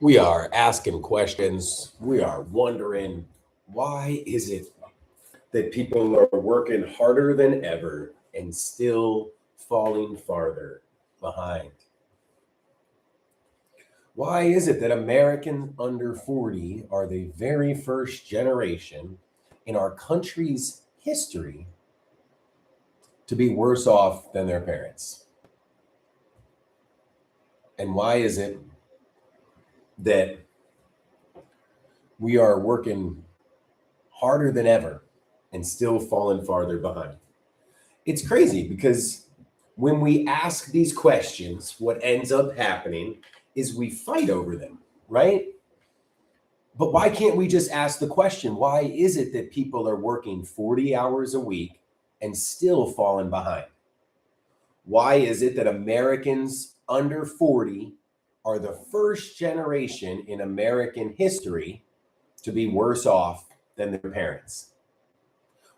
We are asking questions. We are wondering, why is it that people are working harder than ever and still falling farther behind? Why is it that Americans under 40 are the very first generation in our country's history to be worse off than their parents? And why is it that we are working harder than ever and still falling farther behind? It's crazy because when we ask these questions, what ends up happening is we fight over them, right? But why can't we just ask the question, why is it that people are working 40 hours a week and still falling behind? Why is it that Americans under 40 are the first generation in American history to be worse off than their parents?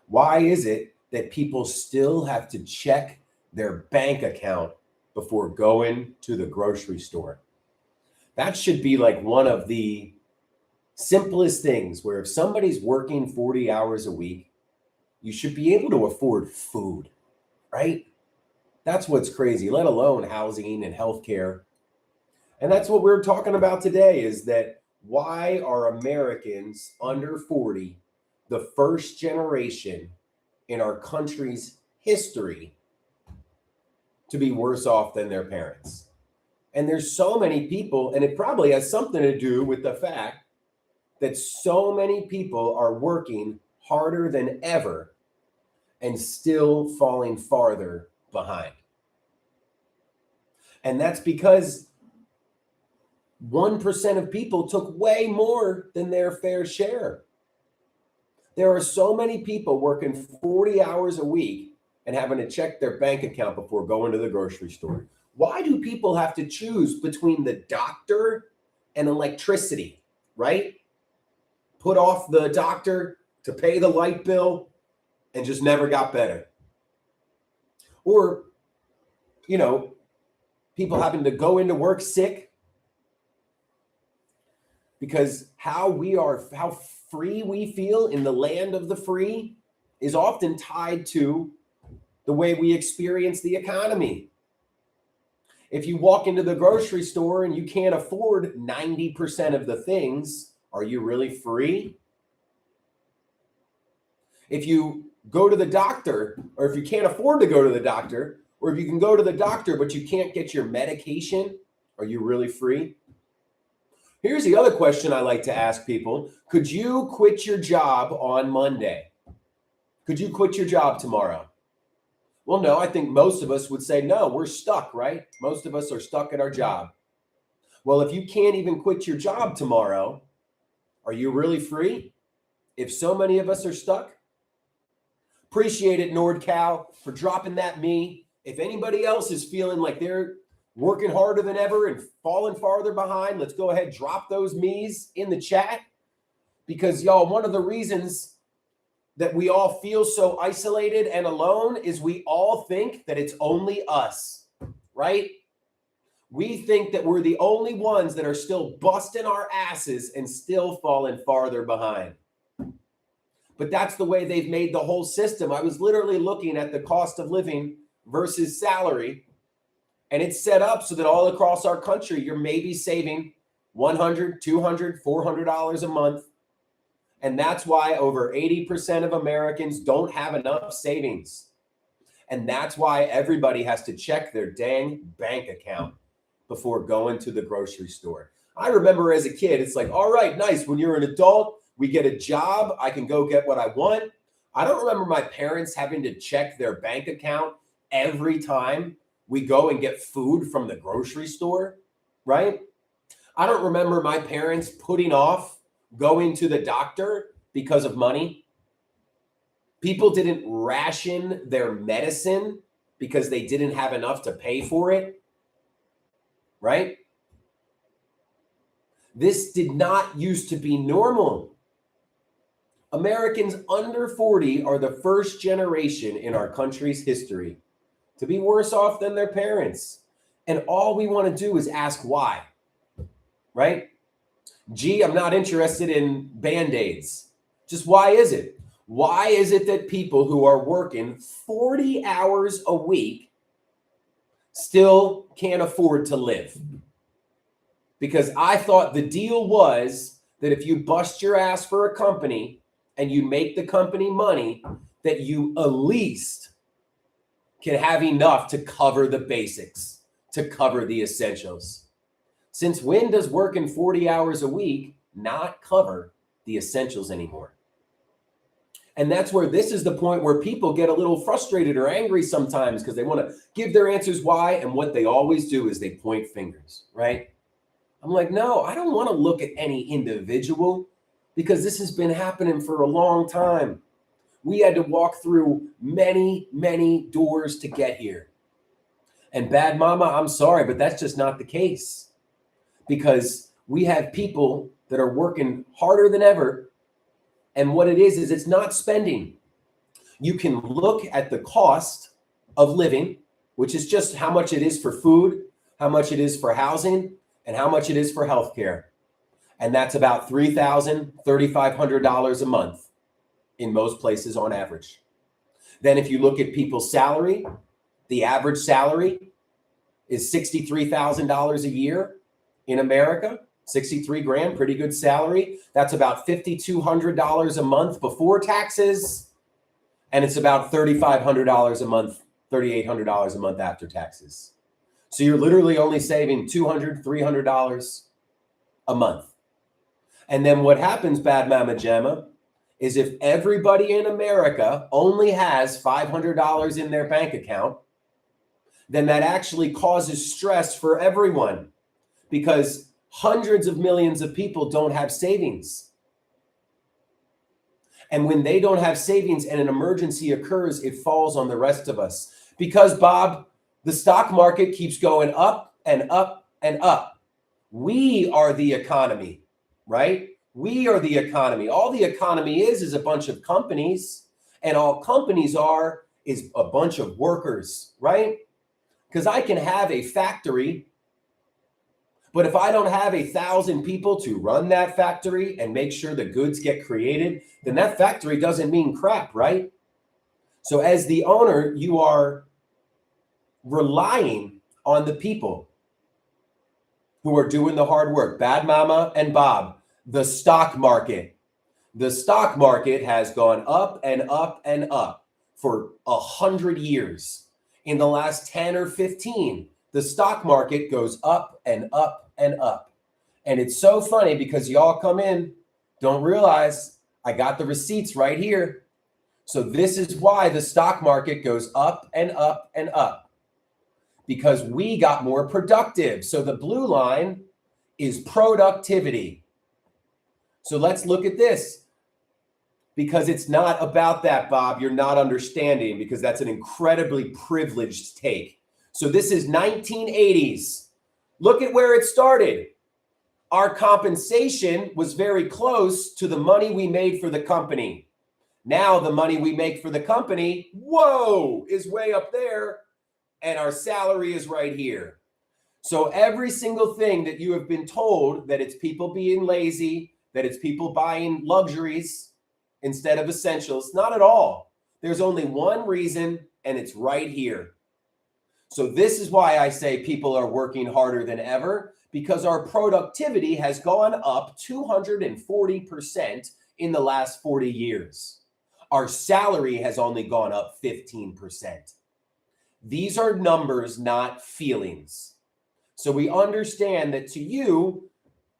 Why is it that people still have to check their bank account before going to the grocery store? That should be like one of the simplest things, where if somebody's working 40 hours a week, you should be able to afford food, right? That's what's crazy, let alone housing and healthcare. And that's what we're talking about today, is that why are Americans under 40 the first generation in our country's history to be worse off than their parents? And there's so many people, and it probably has something to do with the fact that so many people are working harder than ever and still falling farther behind. And that's because 1% of people took way more than their fair share. There are so many people working 40 hours a week and having to check their bank account before going to the grocery store. Why do people have to choose between the doctor and electricity, right? Put off the doctor to pay the light bill and just never got better. Or, people having to go into work sick, because how free we feel in the land of the free is often tied to the way we experience the economy. If you walk into the grocery store and you can't afford 90% of the things, are you really free? If you go to the doctor, or if you can't afford to go to the doctor, or if you can go to the doctor but you can't get your medication, are you really free? Here's the other question I like to ask people. Could you quit your job on Monday? Could you quit your job tomorrow? Well, no, I think most of us would say no, we're stuck, right? Most of us are stuck at our job. Well, if you can't even quit your job tomorrow, are you really free? If so many of us are stuck? Appreciate it, NordCal, for dropping that me. If anybody else is feeling like they're working harder than ever and falling farther behind, let's go ahead, drop those me's in the chat. Because y'all, one of the reasons that we all feel so isolated and alone is we all think that it's only us, right? We think that we're the only ones that are still busting our asses and still falling farther behind. But that's the way they've made the whole system. I was literally looking at the cost of living versus salary, and it's set up so that all across our country, you're maybe saving $100, $200, $400 a month. And that's why over 80% of Americans don't have enough savings. And that's why everybody has to check their dang bank account before going to the grocery store. I remember as a kid, it's like, all right, nice. When you're an adult, we get a job. I can go get what I want. I don't remember my parents having to check their bank account every time we go and get food from the grocery store, right? I don't remember my parents putting off going to the doctor because of money. People didn't ration their medicine because they didn't have enough to pay for it, right? This did not used to be normal. Americans under 40 are the first generation in our country's history to be worse off than their parents. And all we want to do is ask why, right? Gee, I'm not interested in Band-Aids. Just why is it? Why is it that people who are working 40 hours a week still can't afford to live? Because I thought the deal was that if you bust your ass for a company and you make the company money, that you at least can have enough to cover the basics, to cover the essentials. Since when does working 40 hours a week not cover the essentials anymore? And that's where this is the point where people get a little frustrated or angry sometimes because they want to give their answers why. And what they always do is they point fingers, right? I'm like, no, I don't want to look at any individual because this has been happening for a long time. We had to walk through many, many doors to get here. And bad mama, I'm sorry, but that's just not the case because we have people that are working harder than ever. And what it is it's not spending. You can look at the cost of living, which is just how much it is for food, how much it is for housing, and how much it is for healthcare. And that's about $3,000, $3,500 a month in most places on average. Then if you look at people's salary, the average salary is $63,000 a year in America. 63 grand, pretty good salary. That's about $5,200 a month before taxes. And it's about $3,500 a month, $3,800 a month after taxes. So you're literally only saving $200, $300 a month. And then what happens, Bad Mama Gemma, is if everybody in America only has $500 in their bank account, then that actually causes stress for everyone because hundreds of millions of people don't have savings. And when they don't have savings and an emergency occurs, it falls on the rest of us. Because, Bob, the stock market keeps going up and up and up. We are the economy, right? We are the economy. All the economy is a bunch of companies, and all companies are is a bunch of workers, right? Because I can have a factory, but if I don't have 1,000 people to run that factory and make sure the goods get created, then that factory doesn't mean crap, right? So as the owner, you are relying on the people who are doing the hard work. Bad Mama and Bob, the stock market. The stock market has gone up and up and up for 100 years. In the last 10 or 15, the stock market goes up and up and up. And it's so funny because y'all come in, don't realize I got the receipts right here. So this is why the stock market goes up and up and up. Because we got more productive. So the blue line is productivity. So let's look at this. Because it's not about that, Bob. You're not understanding because that's an incredibly privileged take. So this is 1980s. Look at where it started. Our compensation was very close to the money we made for the company. Now the money we make for the company, whoa, is way up there. And our salary is right here. So every single thing that you have been told that it's people being lazy, that it's people buying luxuries instead of essentials, not at all. There's only one reason, and it's right here. So this is why I say people are working harder than ever, because our productivity has gone up 240% in the last 40 years. Our salary has only gone up 15%. These are numbers, not feelings. So we understand that to you,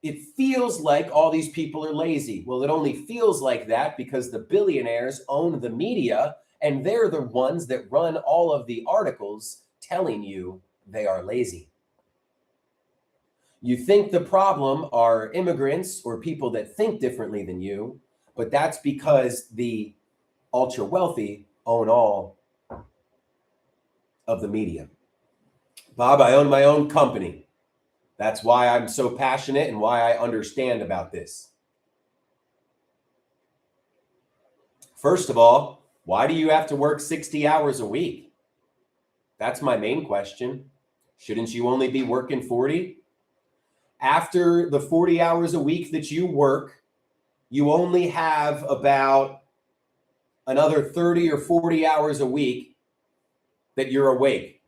it feels like all these people are lazy. Well, it only feels like that because the billionaires own the media, and they're the ones that run all of the articles telling you they are lazy. You think the problem are immigrants or people that think differently than you, but that's because the ultra wealthy own all of the media. Bob, I own my own company. That's why I'm so passionate and why I understand about this. First of all, why do you have to work 60 hours a week? That's my main question. Shouldn't you only be working 40? after the 40 hours a week that you work, you only have about another 30 or 40 hours a week that you're awake.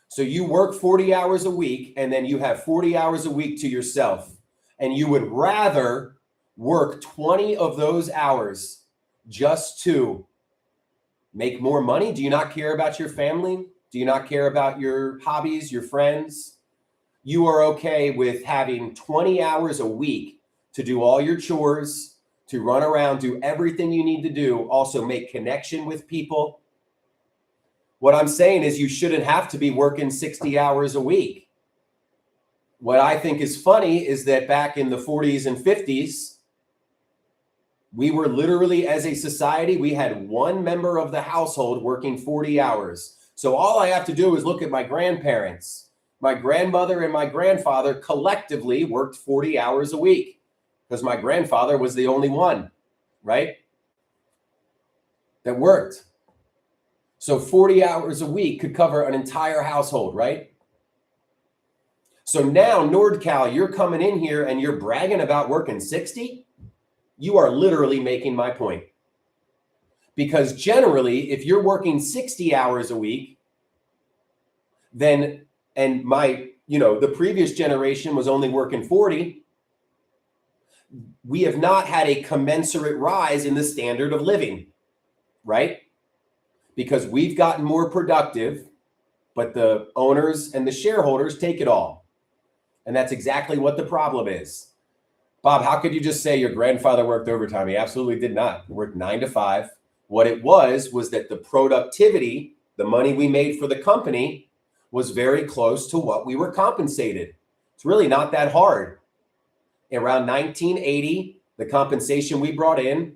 So you work 40 hours a week and then you have 40 hours a week to yourself. And you would rather work 20 of those hours just to make more money? Do you not care about your family? Do you not care about your hobbies, your friends? You are okay with having 20 hours a week to do all your chores, to run around, do everything you need to do, also make connection with people. What I'm saying is you shouldn't have to be working 60 hours a week. What I think is funny is that back in the 40s and 50s, we were literally, as a society, we had one member of the household working 40 hours. So all I have to do is look at my grandparents. My grandmother and my grandfather collectively worked 40 hours a week because my grandfather was the only one, right, that worked. So 40 hours a week could cover an entire household, right? So now, NordCal, you're coming in here and you're bragging about working 60? You are literally making my point. Because generally, if you're working 60 hours a week, then, and the previous generation was only working 40, we have not had a commensurate rise in the standard of living, right? Because we've gotten more productive, but the owners and the shareholders take it all. And that's exactly what the problem is. Bob, how could you just say your grandfather worked overtime? He absolutely did not. He worked 9 to 5. What it was that the productivity, the money we made for the company, was very close to what we were compensated. It's really not that hard. Around 1980, the compensation we brought in.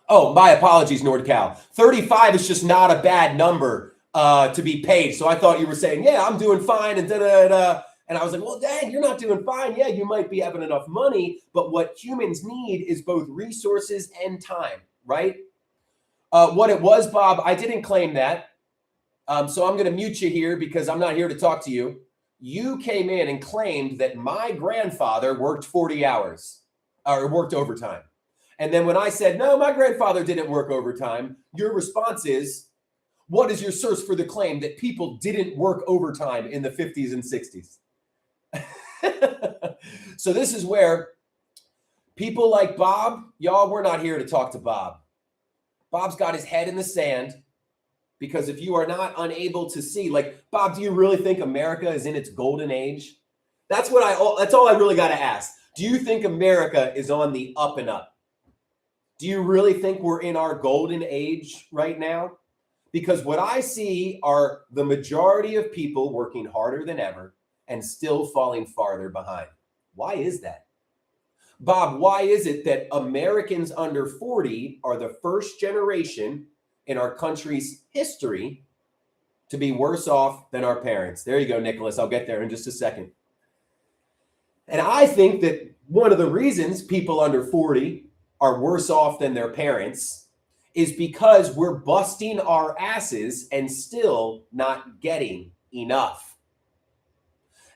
Oh, my apologies, NordCal. 35 is just not a bad number to be paid. So I thought you were saying, yeah, I'm doing fine and da-da-da. And I was like, well, dang, you're not doing fine. Yeah, you might be having enough money, but what humans need is both resources and time, right? What it was, Bob, I didn't claim that. So I'm going to mute you here because I'm not here to talk to you. You came in and claimed that my grandfather worked 40 hours or worked overtime. And then when I said, no, my grandfather didn't work overtime, your response is, what is your source for the claim that people didn't work overtime in the 50s and 60s? So this is where people like Bob, y'all, we're not here to talk to Bob. Bob's got his head in the sand because if you are not unable to see, like, Bob, do you really think America is in its golden age? That's all I really got to ask. Do you think America is on the up and up? Do you really think we're in our golden age right now? Because what I see are the majority of people working harder than ever and still falling farther behind. Why is that? Bob, why is it that Americans under 40 are the first generation in our country's history to be worse off than our parents? There you go, Nicholas. I'll get there in just a second. And I think that one of the reasons people under 40 are worse off than their parents is because we're busting our asses and still not getting enough.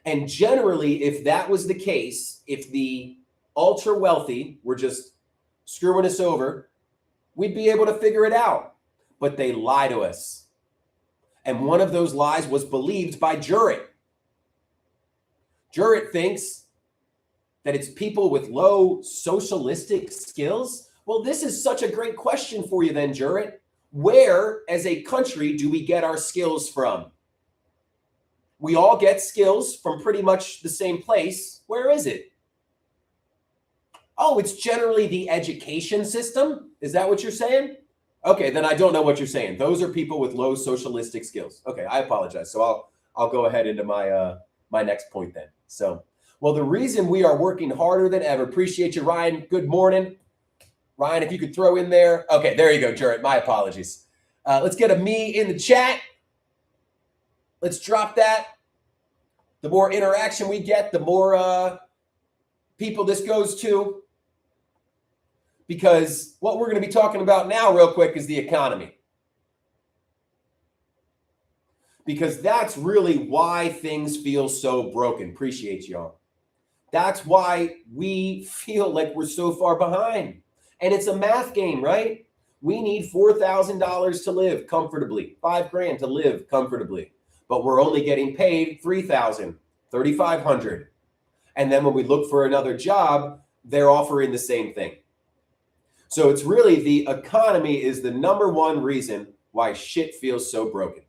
And generally, if that was the case, if the ultra wealthy were just screwing us over, we'd be able to figure it out. But they lie to us. And one of those lies was believed by Jurek. Jurek thinks that it's people with low socialistic skills. Well, this is such a great question for you then, Jurek. Where, as a country, do we get our skills from? We all get skills from pretty much the same place. Where is it? Oh, it's generally the education system? Is that what you're saying? Okay, then I don't know what you're saying. Those are people with low socialistic skills. Okay, I apologize. So I'll go ahead into my my next point then. So, well, the reason we are working harder than ever. Appreciate you, Ryan. Good morning. Ryan, if you could throw in there. Okay, there you go, Jared. My apologies. Let's get a me in the chat. Let's drop that. The more interaction we get, the more people this goes to. Because what we're going to be talking about now real quick is the economy. because that's really why things feel so broken. Appreciate y'all. That's why we feel like we're so far behind. And it's a math game, right? We need $4,000 to live comfortably, $5,000 to live comfortably, but we're only getting paid $3,000, $3,500. And then when we look for another job, they're offering the same thing. So it's really the economy is the number one reason why shit feels so broken.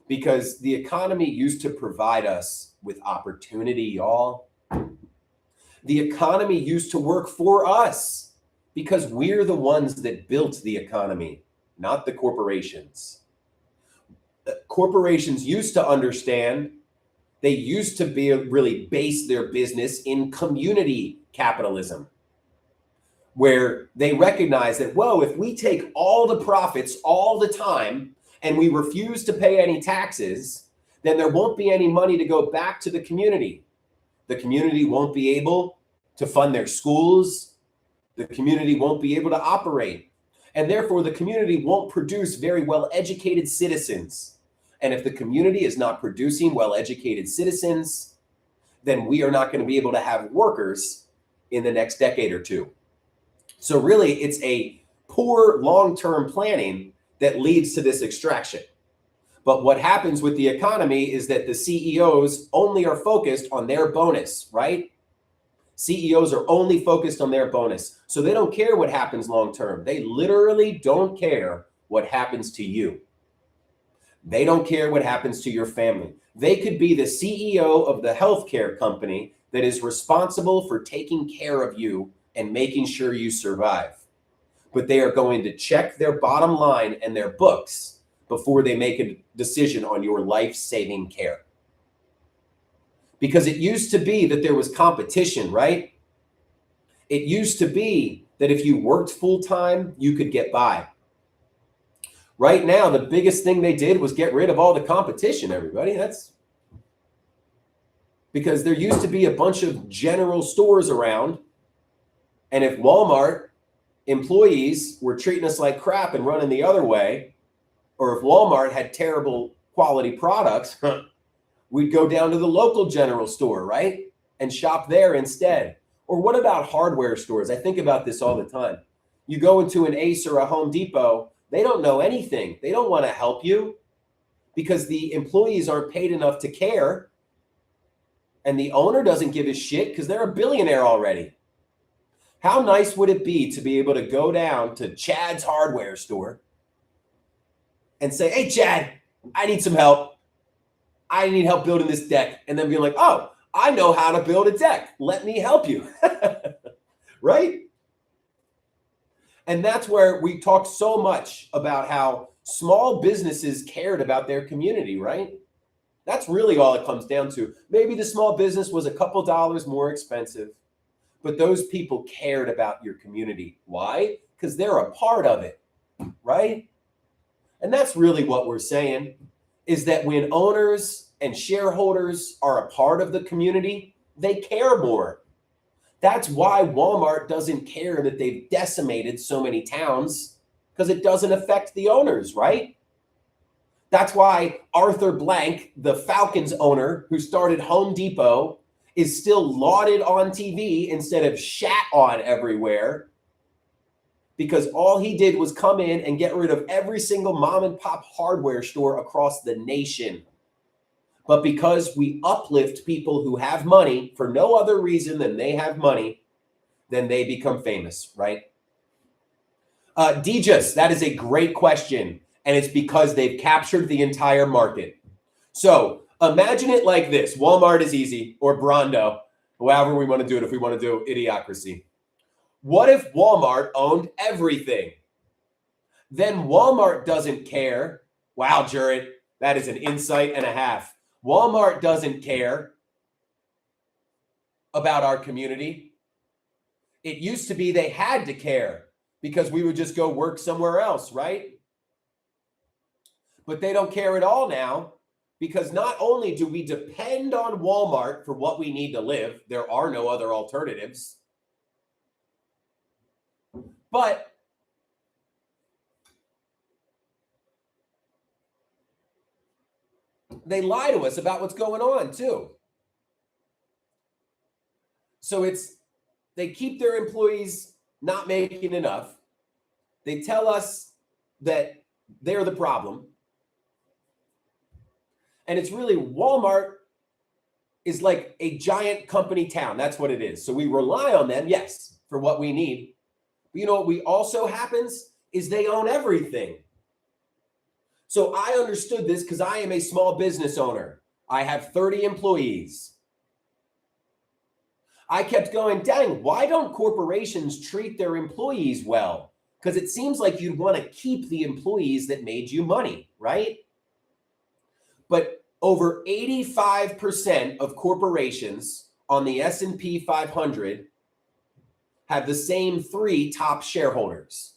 Because the economy used to provide us with opportunity, y'all. The economy used to work for us because we're the ones that built the economy, not the corporations. Corporations used to understand, they used to be really base their business in community capitalism, where they recognize that, whoa, if we take all the profits all the time and we refuse to pay any taxes, then there won't be any money to go back to the community. The community won't be able to fund their schools. The community won't be able to operate. And therefore, the community won't produce very well-educated citizens. And if the community is not producing well-educated citizens, then we are not going to be able to have workers in the next decade or two. So really, it's a poor long-term planning that leads to this extraction. But what happens with the economy is that the CEOs only are focused on their bonus, right? CEOs are only focused on their bonus. So they don't care what happens long-term. They literally don't care what happens to you. They don't care what happens to your family. They could be the CEO of the healthcare company that is responsible for taking care of you and making sure you survive. But they are going to check their bottom line and their books before they make a decision on your life-saving care. Because it used to be that there was competition, right? It used to be that if you worked full-time, you could get by. Right now, the biggest thing they did was get rid of all the competition, everybody. That's because there used to be a bunch of general stores around. And if Walmart employees were treating us like crap and running the other way, or if Walmart had terrible quality products, we'd go down to the local general store, right? And shop there instead. Or what about hardware stores? I think about this all the time. You go into an Ace or a Home Depot, they don't know anything. They don't want to help you because the employees aren't paid enough to care. And the owner doesn't give a shit because they're a billionaire already. How nice would it be to be able to go down to Chad's hardware store and say, hey, Chad, I need some help. I need help building this deck. And then be like, oh, I know how to build a deck. Let me help you. Right? And that's where we talk so much about how small businesses cared about their community, right? That's really all it comes down to. Maybe the small business was a couple dollars more expensive, but those people cared about your community. Why? Because they're a part of it, right? And that's really what we're saying, is that when owners and shareholders are a part of the community, they care more. That's why Walmart doesn't care that they've decimated so many towns, because it doesn't affect the owners, right? That's why Arthur Blank, the Falcons owner who started Home Depot, is still lauded on TV instead of shat on everywhere, because all he did was come in and get rid of every single mom and pop hardware store across the nation. But because we uplift people who have money for no other reason than they have money, then they become famous, right? Dejas, that is a great question. And it's because they've captured the entire market. So imagine it like this. Walmart is easy, or Brondo, however we want to do it if we want to do Idiocracy. What if Walmart owned everything? Then Walmart doesn't care. Wow, Jared, that is an insight and a half. Walmart doesn't care about our community. It used to be they had to care because we would just go work somewhere else, right? But they don't care at all now, because not only do we depend on Walmart for what we need to live, there are no other alternatives, but they lie to us about what's going on too. So they keep their employees not making enough. They tell us that they're the problem. And it's really Walmart is like a giant company town. That's what it is. So we rely on them, yes, for what we need. But you know what we also happens is they own everything. So I understood this because I am a small business owner. I have 30 employees. I kept going, dang, why don't corporations treat their employees well? Because it seems like you'd want to keep the employees that made you money, right? But over 85% of corporations on the S&P 500 have the same 3 top shareholders.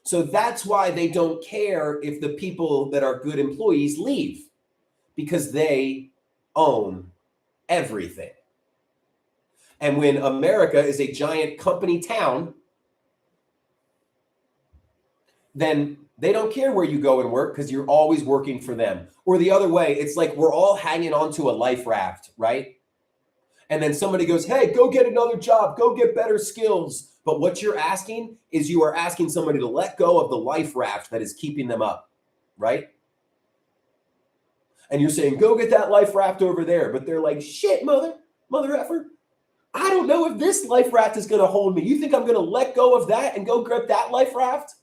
So that's why they don't care if the people that are good employees leave, because they own everything. And when America is a giant company town, then they don't care where you go and work because you're always working for them. Or the other way, it's like we're all hanging onto a life raft, right? And then somebody goes, hey, go get another job, go get better skills. But what you're asking is you are asking somebody to let go of the life raft that is keeping them up, right? And you're saying, go get that life raft over there. But they're like, shit, mother effer. I don't know if this life raft is going to hold me. You think I'm going to let go of that and go grab that life raft?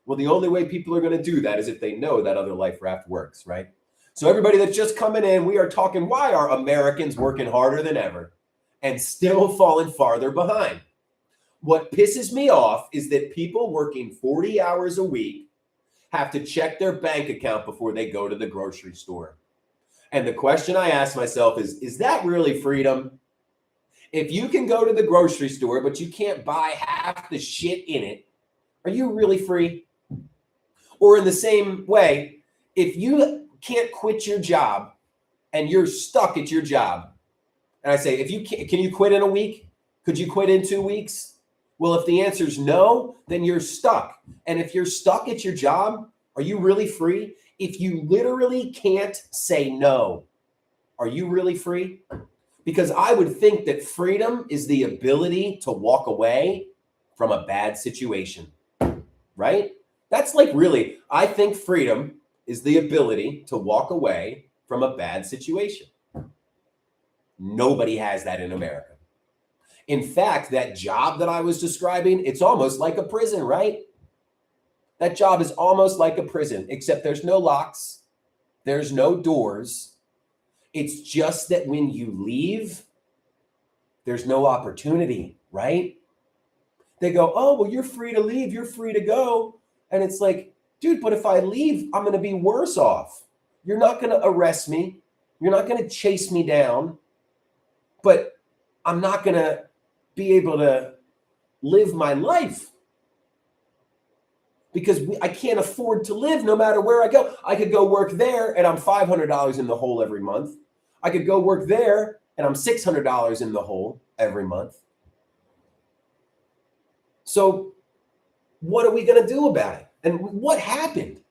Well, the only way people are going to do that is if they know that other life raft works, right? So everybody that's just coming in, we are talking why are Americans working harder than ever and still falling farther behind. What pisses me off is that people working 40 hours a week have to check their bank account before they go to the grocery store. And the question I ask myself is that really freedom? If you can go to the grocery store, but you can't buy half the shit in it, are you really free? Or in the same way, if you can't quit your job and you're stuck at your job, and I say, if you can you quit in a week? Could you quit in 2 weeks? Well, if the answer is no, then you're stuck. And if you're stuck at your job, are you really free? If you literally can't say no, are you really free? Because I would think that freedom is the ability to walk away from a bad situation, right? That's like really, I think freedom is the ability to walk away from a bad situation. Nobody has that in America. In fact, that job that I was describing, it's almost like a prison, right? That job is almost like a prison, except there's no locks, there's no doors. It's just that when you leave, there's no opportunity, right? They go, oh, well, you're free to leave. You're free to go. And it's like, dude, but if I leave, I'm going to be worse off. You're not going to arrest me. You're not going to chase me down. But I'm not going to be able to live my life because I can't afford to live no matter where I go. I could go work there and I'm $500 in the hole every month. I could go work there and I'm $600 in the hole every month. So what are we going to do about it? And what happened?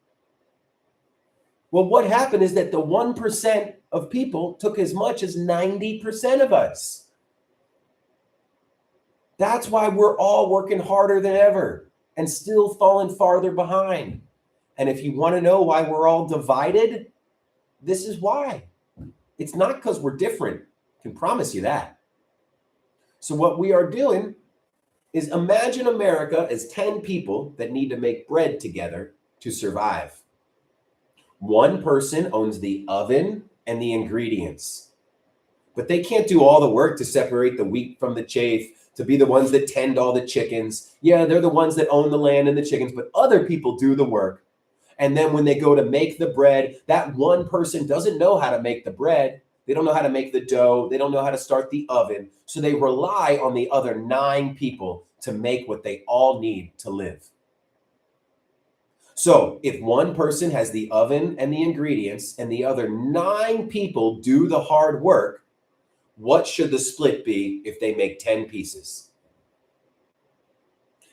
Well, what happened is that the 1% of people took as much as 90% of us. That's why we're all working harder than ever and still falling farther behind. And if you want to know why we're all divided, this is why. It's not because we're different. I can promise you that. So what we are doing is imagine America as 10 people that need to make bread together to survive. One person owns the oven and the ingredients, but they can't do all the work to separate the wheat from the chaff, to be the ones that tend all the chickens. Yeah, they're the ones that own the land and the chickens, but other people do the work. And then when they go to make the bread, that one person doesn't know how to make the bread. They don't know how to make the dough. They don't know how to start the oven. So they rely on the other 9 people to make what they all need to live. So if one person has the oven and the ingredients and the other 9 people do the hard work, what should the split be if they make 10 pieces?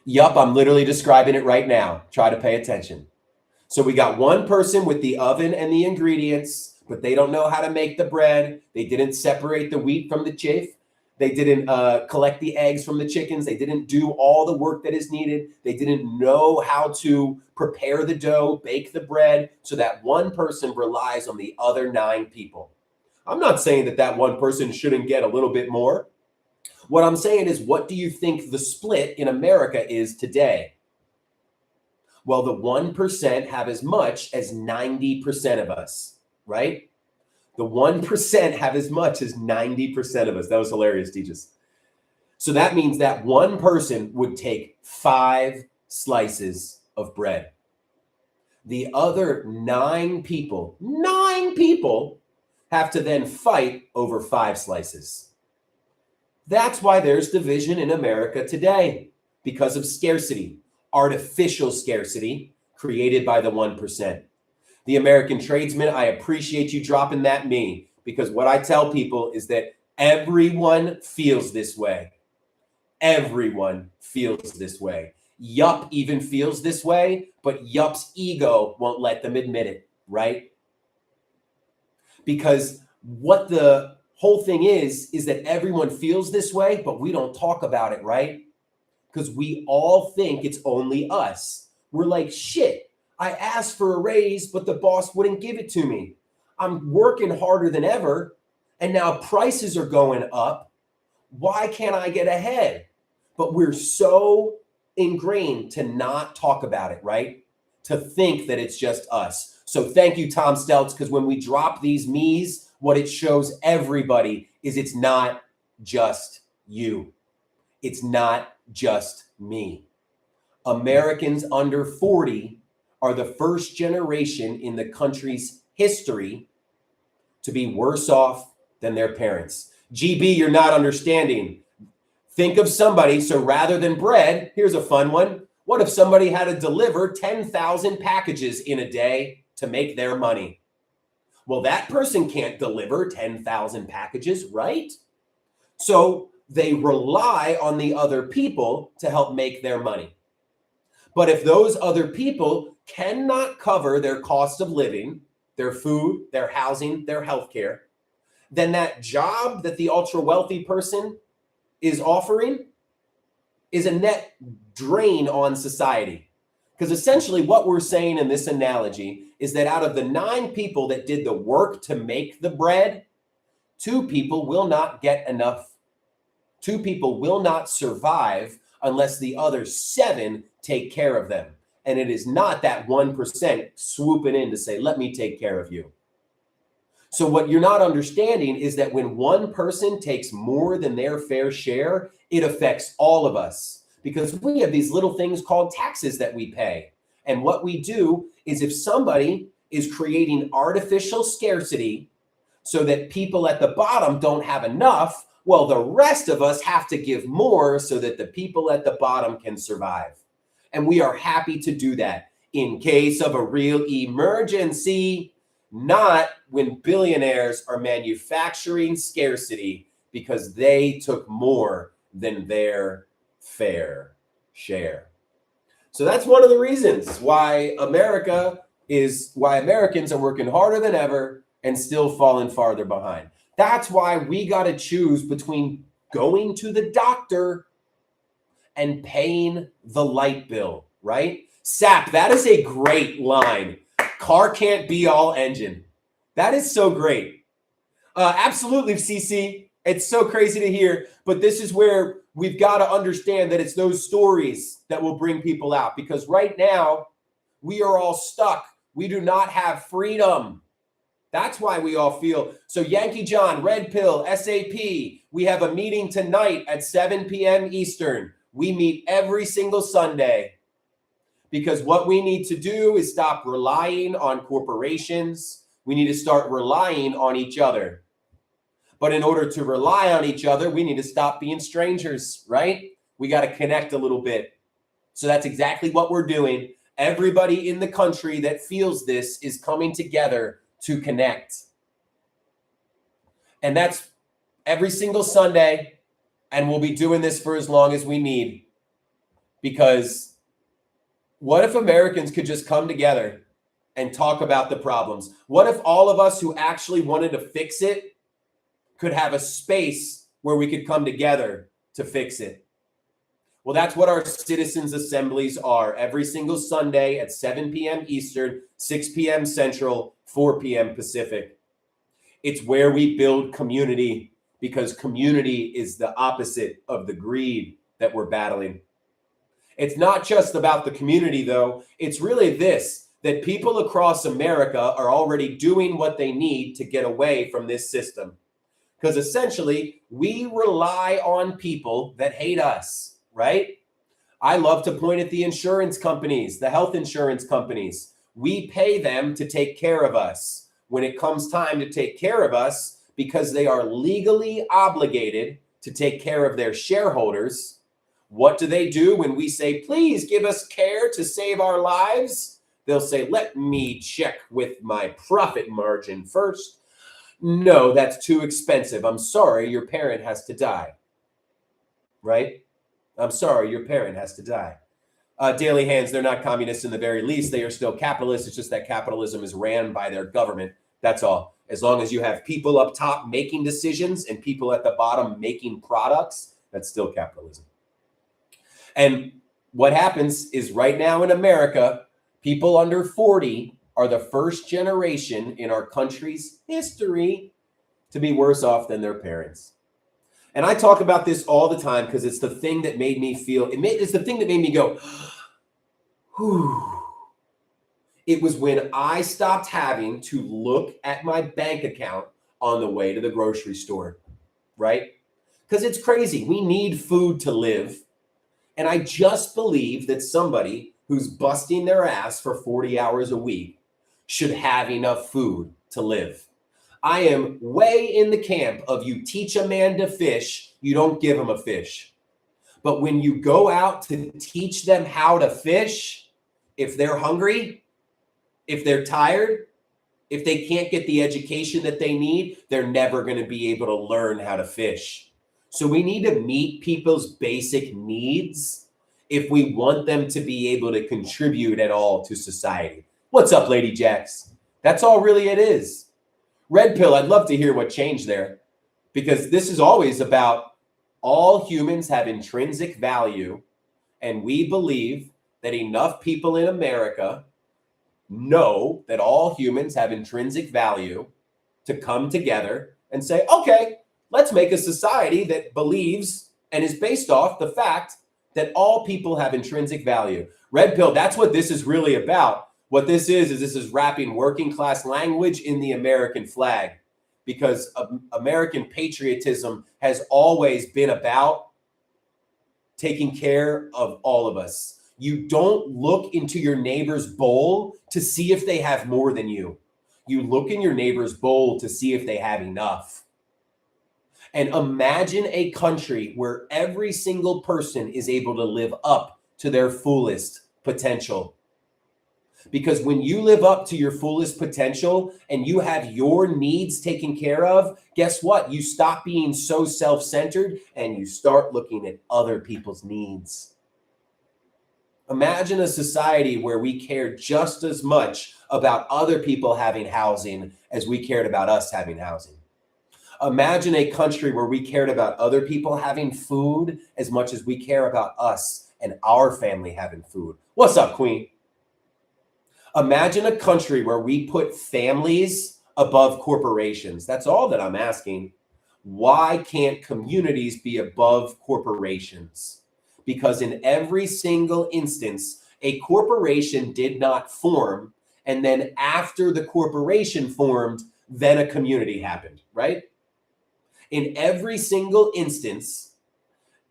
Yup, I'm literally describing it right now. Try to pay attention. So we got one person with the oven and the ingredients, but they don't know how to make the bread. They didn't separate the wheat from the chaff. They didn't collect the eggs from the chickens. They didn't do all the work that is needed. They didn't know how to prepare the dough, bake the bread. So that one person relies on the other 9 people. I'm not saying that that one person shouldn't get a little bit more. What I'm saying is, what do you think the split in America is today? Well, the 1% have as much as 90% of us, right? The 1% have as much as 90% of us. That was hilarious, teachers. So that means that one person would take 5 slices of bread. The other 9 people have to then fight over 5 slices. That's why there's division in America today, because of scarcity, artificial scarcity created by the 1%. The American tradesman, I appreciate you dropping that me, because what I tell people is that everyone feels this way. Everyone feels this way. Yup even feels this way, but Yup's ego won't let them admit it, right? Because what the whole thing is that everyone feels this way, but we don't talk about it, right? Because we all think it's only us. We're like, shit, I asked for a raise, but the boss wouldn't give it to me. I'm working harder than ever, and now prices are going up. Why can't I get ahead? But we're so ingrained to not talk about it, right? To think that it's just us. So thank you, Tom Stelz, because when we drop these me's, what it shows everybody is it's not just you. It's not just me. Americans under 40 are the first generation in the country's history to be worse off than their parents. GB, you're not understanding. Think of somebody, so rather than bread, here's a fun one. What if somebody had to deliver 10,000 packages in a day to make their money? Well, that person can't deliver 10,000 packages, right? So they rely on the other people to help make their money. But if those other people cannot cover their cost of living, their food, their housing, their healthcare, then that job that the ultra wealthy person is offering is a net drain on society. Because essentially what we're saying in this analogy is that out of the 9 people that did the work to make the bread, 2 people will not get enough. 2 people will not survive unless the other 7 take care of them. And it is not that 1% swooping in to say, let me take care of you. So what you're not understanding is that when one person takes more than their fair share, it affects all of us, because we have these little things called taxes that we pay. And what we do is, if somebody is creating artificial scarcity so that people at the bottom don't have enough, well, the rest of us have to give more so that the people at the bottom can survive. And we are happy to do that in case of a real emergency, not when billionaires are manufacturing scarcity because they took more than their fair share. So that's one of the reasons why Americans are working harder than ever and still falling farther behind. That's why we got to choose between going to the doctor and paying the light bill, right? Sap, that is a great line. Car can't be all engine. That is so great. Absolutely, CC. It's so crazy to hear, but this is where we've got to understand that it's those stories that will bring people out, because right now we are all stuck. We do not have freedom. That's why we all feel. So Yankee John, Red Pill, SAP, we have a meeting tonight at 7 p.m. Eastern. We meet every single Sunday because what we need to do is stop relying on corporations. We need to start relying on each other. But in order to rely on each other, we need to stop being strangers, right? We got to connect a little bit. So that's exactly what we're doing. Everybody in the country that feels this is coming together to connect. And that's every single Sunday. And we'll be doing this for as long as we need. Because what if Americans could just come together and talk about the problems? What if all of us who actually wanted to fix it could have a space where we could come together to fix it? Well, that's what our citizens' assemblies are every single Sunday at 7 p.m. Eastern, 6 p.m. Central, 4 p.m. Pacific. It's where we build community, because community is the opposite of the greed that we're battling. It's not just about the community, though. It's really this, that people across America are already doing what they need to get away from this system. Because essentially, we rely on people that hate us, right? I love to point at the insurance companies, the health insurance companies. We pay them to take care of us. When it comes time to take care of us, because they are legally obligated to take care of their shareholders, what do when we say, please give us care to save our lives? They'll say, let me check with my profit margin first. No, that's too expensive. I'm sorry, your parent has to die. Right? I'm sorry, your parent has to die. Daily Hands, they're not communists in the very least. They are still capitalists. It's just that capitalism is ran by their government. That's all. As long as you have people up top making decisions and people at the bottom making products, that's still capitalism. And what happens is right now in America, people under 40 are the first generation in our country's history to be worse off than their parents. And I talk about this all the time because it's the thing that made me feel, it's the thing that made me go, whew. It was when I stopped having to look at my bank account on the way to the grocery store, right? Because it's crazy. We need food to live. And I just believe that somebody who's busting their ass for 40 hours a week should have enough food to live. I am way in the camp of you teach a man to fish, you don't give him a fish. But when you go out to teach them how to fish, if they're hungry, if they're tired, if they can't get the education that they need, they're never going to be able to learn how to fish. So we need to meet people's basic needs if we want them to be able to contribute at all to society. What's up, Lady Jax? That's all really it is. Red Pill, I'd love to hear what changed there, because this is always about all humans have intrinsic value, and we believe that enough people in America know that all humans have intrinsic value to come together and say, okay, let's make a society that believes and is based off the fact that all people have intrinsic value. Red Pill, that's what this is really about. What this is wrapping working class language in the American flag, because American patriotism has always been about taking care of all of us. You don't look into your neighbor's bowl to see if they have more than you. You look in your neighbor's bowl to see if they have enough. And imagine a country where every single person is able to live up to their fullest potential. Because when you live up to your fullest potential and you have your needs taken care of, guess what? You stop being so self-centered and you start looking at other people's needs. Imagine a society where we cared just as much about other people having housing as we cared about us having housing. Imagine a country where we cared about other people having food as much as we care about us and our family having food. What's up, Queen? Imagine a country where we put families above corporations. That's all that I'm asking. Why can't communities be above corporations? Because in every single instance, a corporation did not form, and then after the corporation formed, then a community happened, right? In every single instance,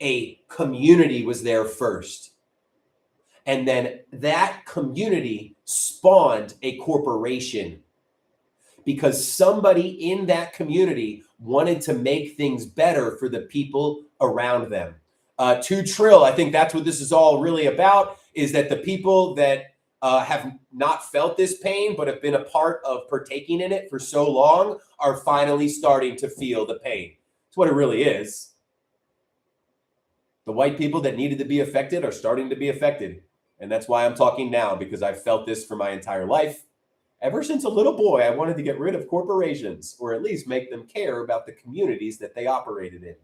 a community was there first. And then that community spawned a corporation because somebody in that community wanted to make things better for the people around them. 2 Trill, I think that's what this is all really about, is that the people that have not felt this pain but have been a part of partaking in it for so long are finally starting to feel the pain. That's what it really is. The white people that needed to be affected are starting to be affected. And that's why I'm talking now, because I've felt this for my entire life. Ever since a little boy, I wanted to get rid of corporations, or at least make them care about the communities that they operated in.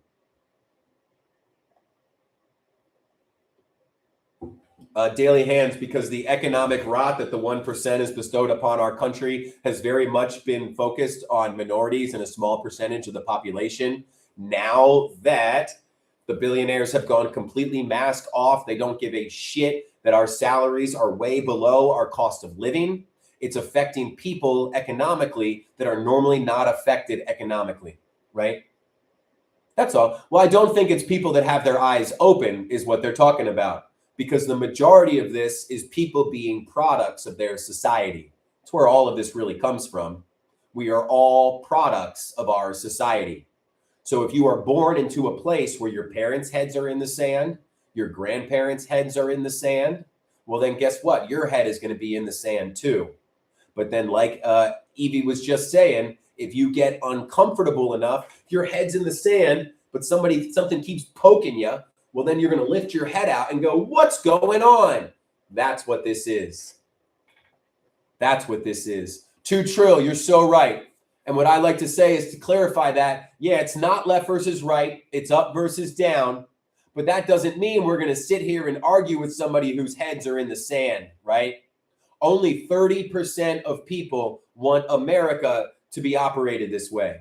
Daily Hands, because the economic rot that the 1% has bestowed upon our country has very much been focused on minorities and a small percentage of the population. Now that the billionaires have gone completely mask off, they don't give a shit that our salaries are way below our cost of living. It's affecting people economically that are normally not affected economically, right? That's all. Well, I don't think it's people that have their eyes open is what they're talking about, because the majority of this is people being products of their society. It's where all of this really comes from. We are all products of our society. So if you are born into a place where your parents' heads are in the sand, your grandparents' heads are in the sand, well, then guess what? Your head is going to be in the sand too. But then, like Evie was just saying, if you get uncomfortable enough, your head's in the sand, but something keeps poking you, well, then you're going to lift your head out and go, what's going on? That's what this is. That's what this is. 2 Trill, you're so right. And what I like to say is to clarify that, yeah, it's not left versus right. It's up versus down. But that doesn't mean we're going to sit here and argue with somebody whose heads are in the sand, right? Only 30% of people want America to be operated this way.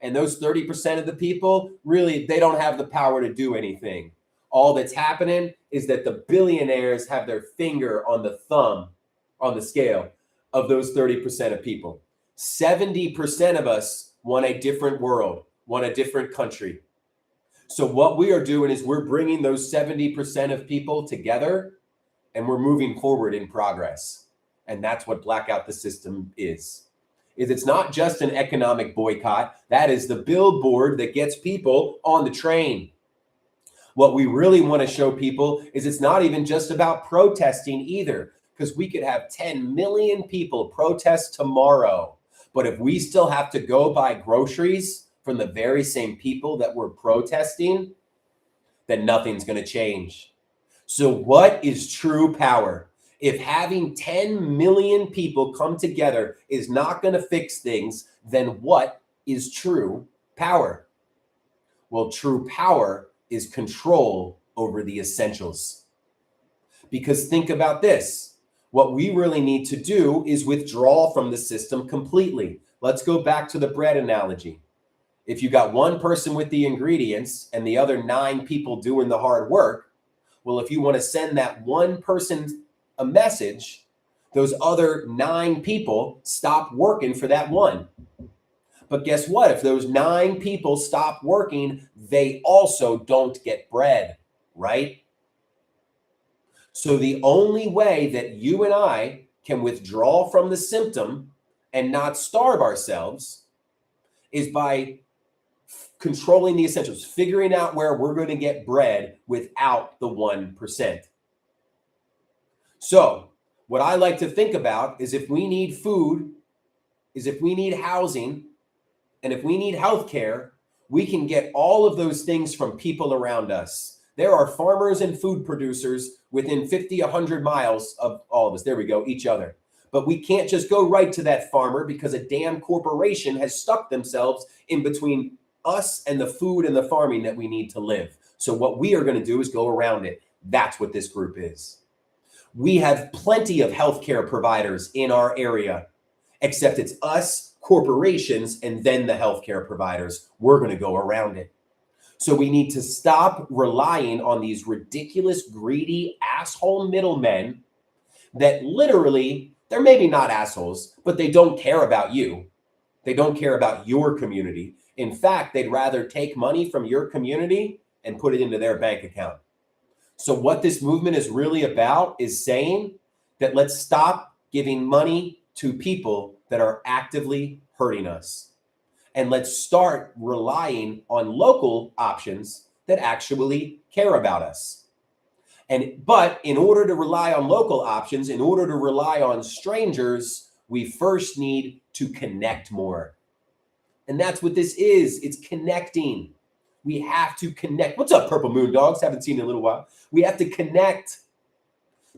And those 30% of the people, really, they don't have the power to do anything. All that's happening is that the billionaires have their finger on the thumb on the scale of those 30% of people. 70% of us want a different world, want a different country. So what we are doing is we're bringing those 70% of people together and we're moving forward in progress. And that's what Blackout the System is. It's not just an economic boycott. That is the billboard that gets people on the train. What we really want to show people is it's not even just about protesting either, because we could have 10 million people protest tomorrow. But if we still have to go buy groceries from the very same people that were protesting, then nothing's going to change. So what is true power? If having 10 million people come together is not going to fix things, then what is true power? Well, true power is control over the essentials. Because think about this. What we really need to do is withdraw from the system completely. Let's go back to the bread analogy. If you got one person with the ingredients and the other 9 people doing the hard work, well, if you want to send that one person a message, those other 9 people stop working for that one. But guess what? If those 9 people stop working, they also don't get bread, right? So the only way that you and I can withdraw from the symptom and not starve ourselves is by controlling the essentials, figuring out where we're going to get bread without the 1%. So what I like to think about is if we need food, is if we need housing, and if we need healthcare, we can get all of those things from people around us. There are farmers and food producers within 50, 100 miles of all of us. There we go, each other. But we can't just go right to that farmer because a damn corporation has stuck themselves in between us and the food and the farming that we need to live. So what we are going to do is go around it. That's what this group is. We have plenty of healthcare providers in our area, except it's us, corporations, and then the healthcare providers. We're going to go around it. So we need to stop relying on these ridiculous, greedy, asshole middlemen that literally, they're maybe not assholes, but they don't care about you. They don't care about your community. In fact, they'd rather take money from your community and put it into their bank account. So what this movement is really about is saying that let's stop giving money to people that are actively hurting us. And let's start relying on local options that actually care about us. But in order to rely on local options, in order to rely on strangers, we first need to connect more. And that's what this is. It's connecting. We have to connect. What's up, Purple Moon Dogs? Haven't seen you in a little while. We have to connect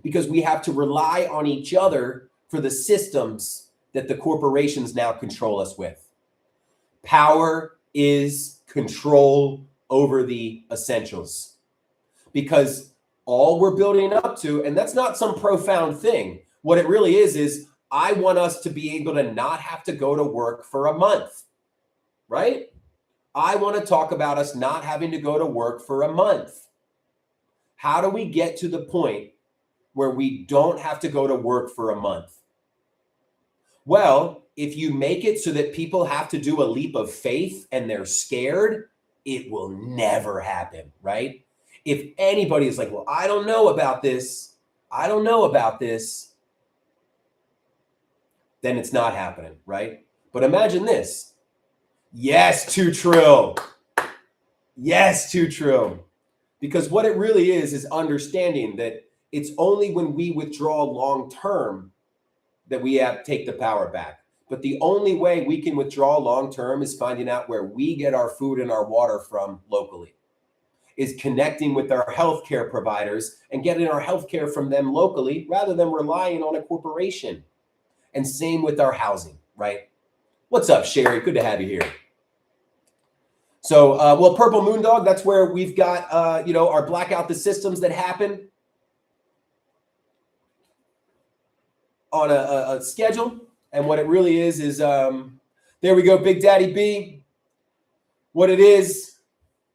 because we have to rely on each other for the systems that the corporations now control us with. Power is control over the essentials. Because all we're building up to, and that's not some profound thing, what it really is I want us to be able to not have to go to work for a month, right? I want to talk about us not having to go to work for a month. How do we get to the point where we don't have to go to work for a month? Well, if you make it so that people have to do a leap of faith and they're scared, it will never happen, right? If anybody is like, well, I don't know about this, then it's not happening, right? But imagine this. Yes, 2 trill. Yes, 2 trill. Because what it really is understanding that it's only when we withdraw long term that we have to take the power back. But the only way we can withdraw long term is finding out where we get our food and our water from locally, is connecting with our healthcare providers and getting our healthcare from them locally rather than relying on a corporation. And same with our housing, right? What's up, Sherry? Good to have you here. So, well, Purple Moondog, that's where we've got, our blackout the systems that happen on a schedule. And what it really is there we go, Big Daddy B. What it is,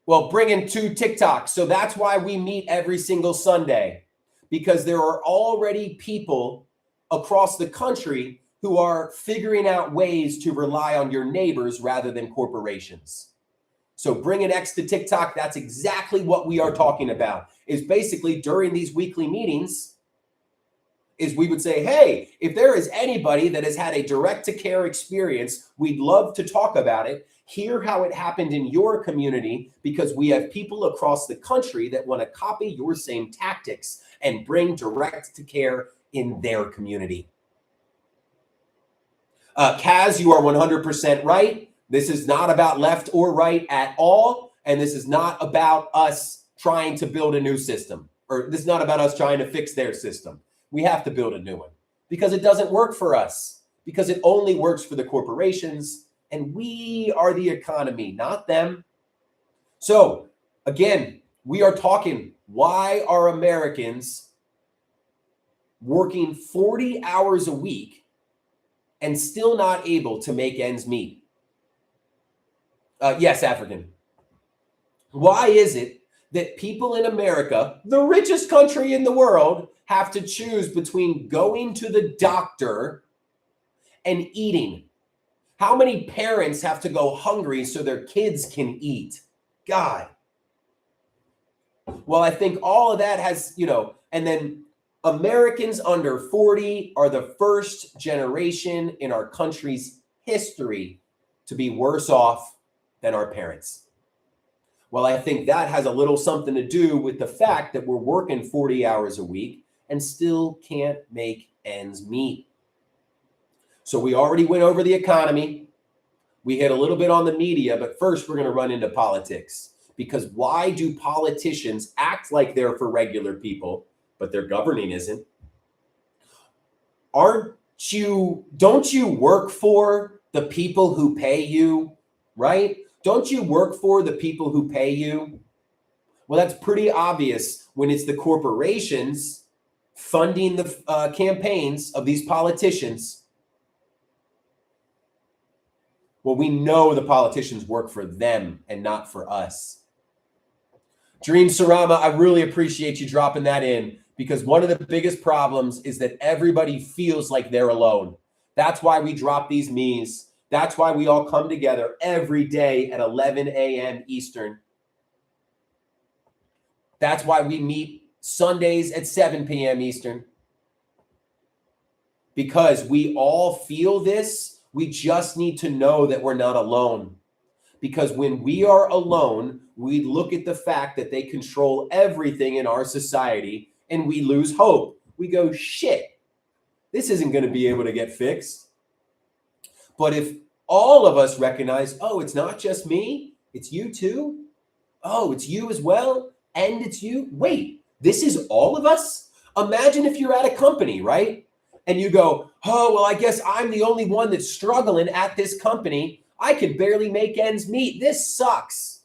well, bringing 2 TikToks. So that's why we meet every single Sunday, because there are already people across the country who are figuring out ways to rely on your neighbors rather than corporations. So bringing X to TikTok, that's exactly what we are talking about, is basically during these weekly meetings is we would say, hey, if there is anybody that has had a direct-to-care experience, we'd love to talk about it. Hear how it happened in your community, because we have people across the country that want to copy your same tactics and bring direct-to-care in their community. Kaz, you are 100% right. This is not about left or right at all. And this is not about us trying to build a new system, or this is not about us trying to fix their system. We have to build a new one because it doesn't work for us, because it only works for the corporations, and we are the economy, not them. So again, we are talking, why are Americans working 40 hours a week and still not able to make ends meet? Yes, African. Why is it that people in America, the richest country in the world, have to choose between going to the doctor and eating? How many parents have to go hungry so their kids can eat? God. Well, I think all of that has, and then Americans under 40 are the first generation in our country's history to be worse off than our parents. Well, I think that has a little something to do with the fact that we're working 40 hours a week and still can't make ends meet. So we already went over the economy. We hit a little bit on the media, but first we're going to run into politics. Because why do politicians act like they're for regular people, but their governing isn't? Don't you work for the people who pay you, right? Don't you work for the people who pay you? Well, that's pretty obvious when it's the corporations funding the campaigns of these politicians. Well, we know the politicians work for them and not for us. Dream Sarama, I really appreciate you dropping that in, because one of the biggest problems is that everybody feels like they're alone. That's why we drop these memes. That's why we all come together every day at 11 a.m. Eastern. That's why we meet Sundays at 7 p.m. Eastern. Because we all feel this. We just need to know that we're not alone. Because when we are alone, we look at the fact that they control everything in our society and we lose hope. We go, shit, this isn't going to be able to get fixed. But if all of us recognize, oh, it's not just me, it's you too. Oh, it's you as well. And it's you. Wait, this is all of us? Imagine if you're at a company, right? and you go, oh, well, I guess I'm the only one that's struggling at this company. I can barely make ends meet. This sucks.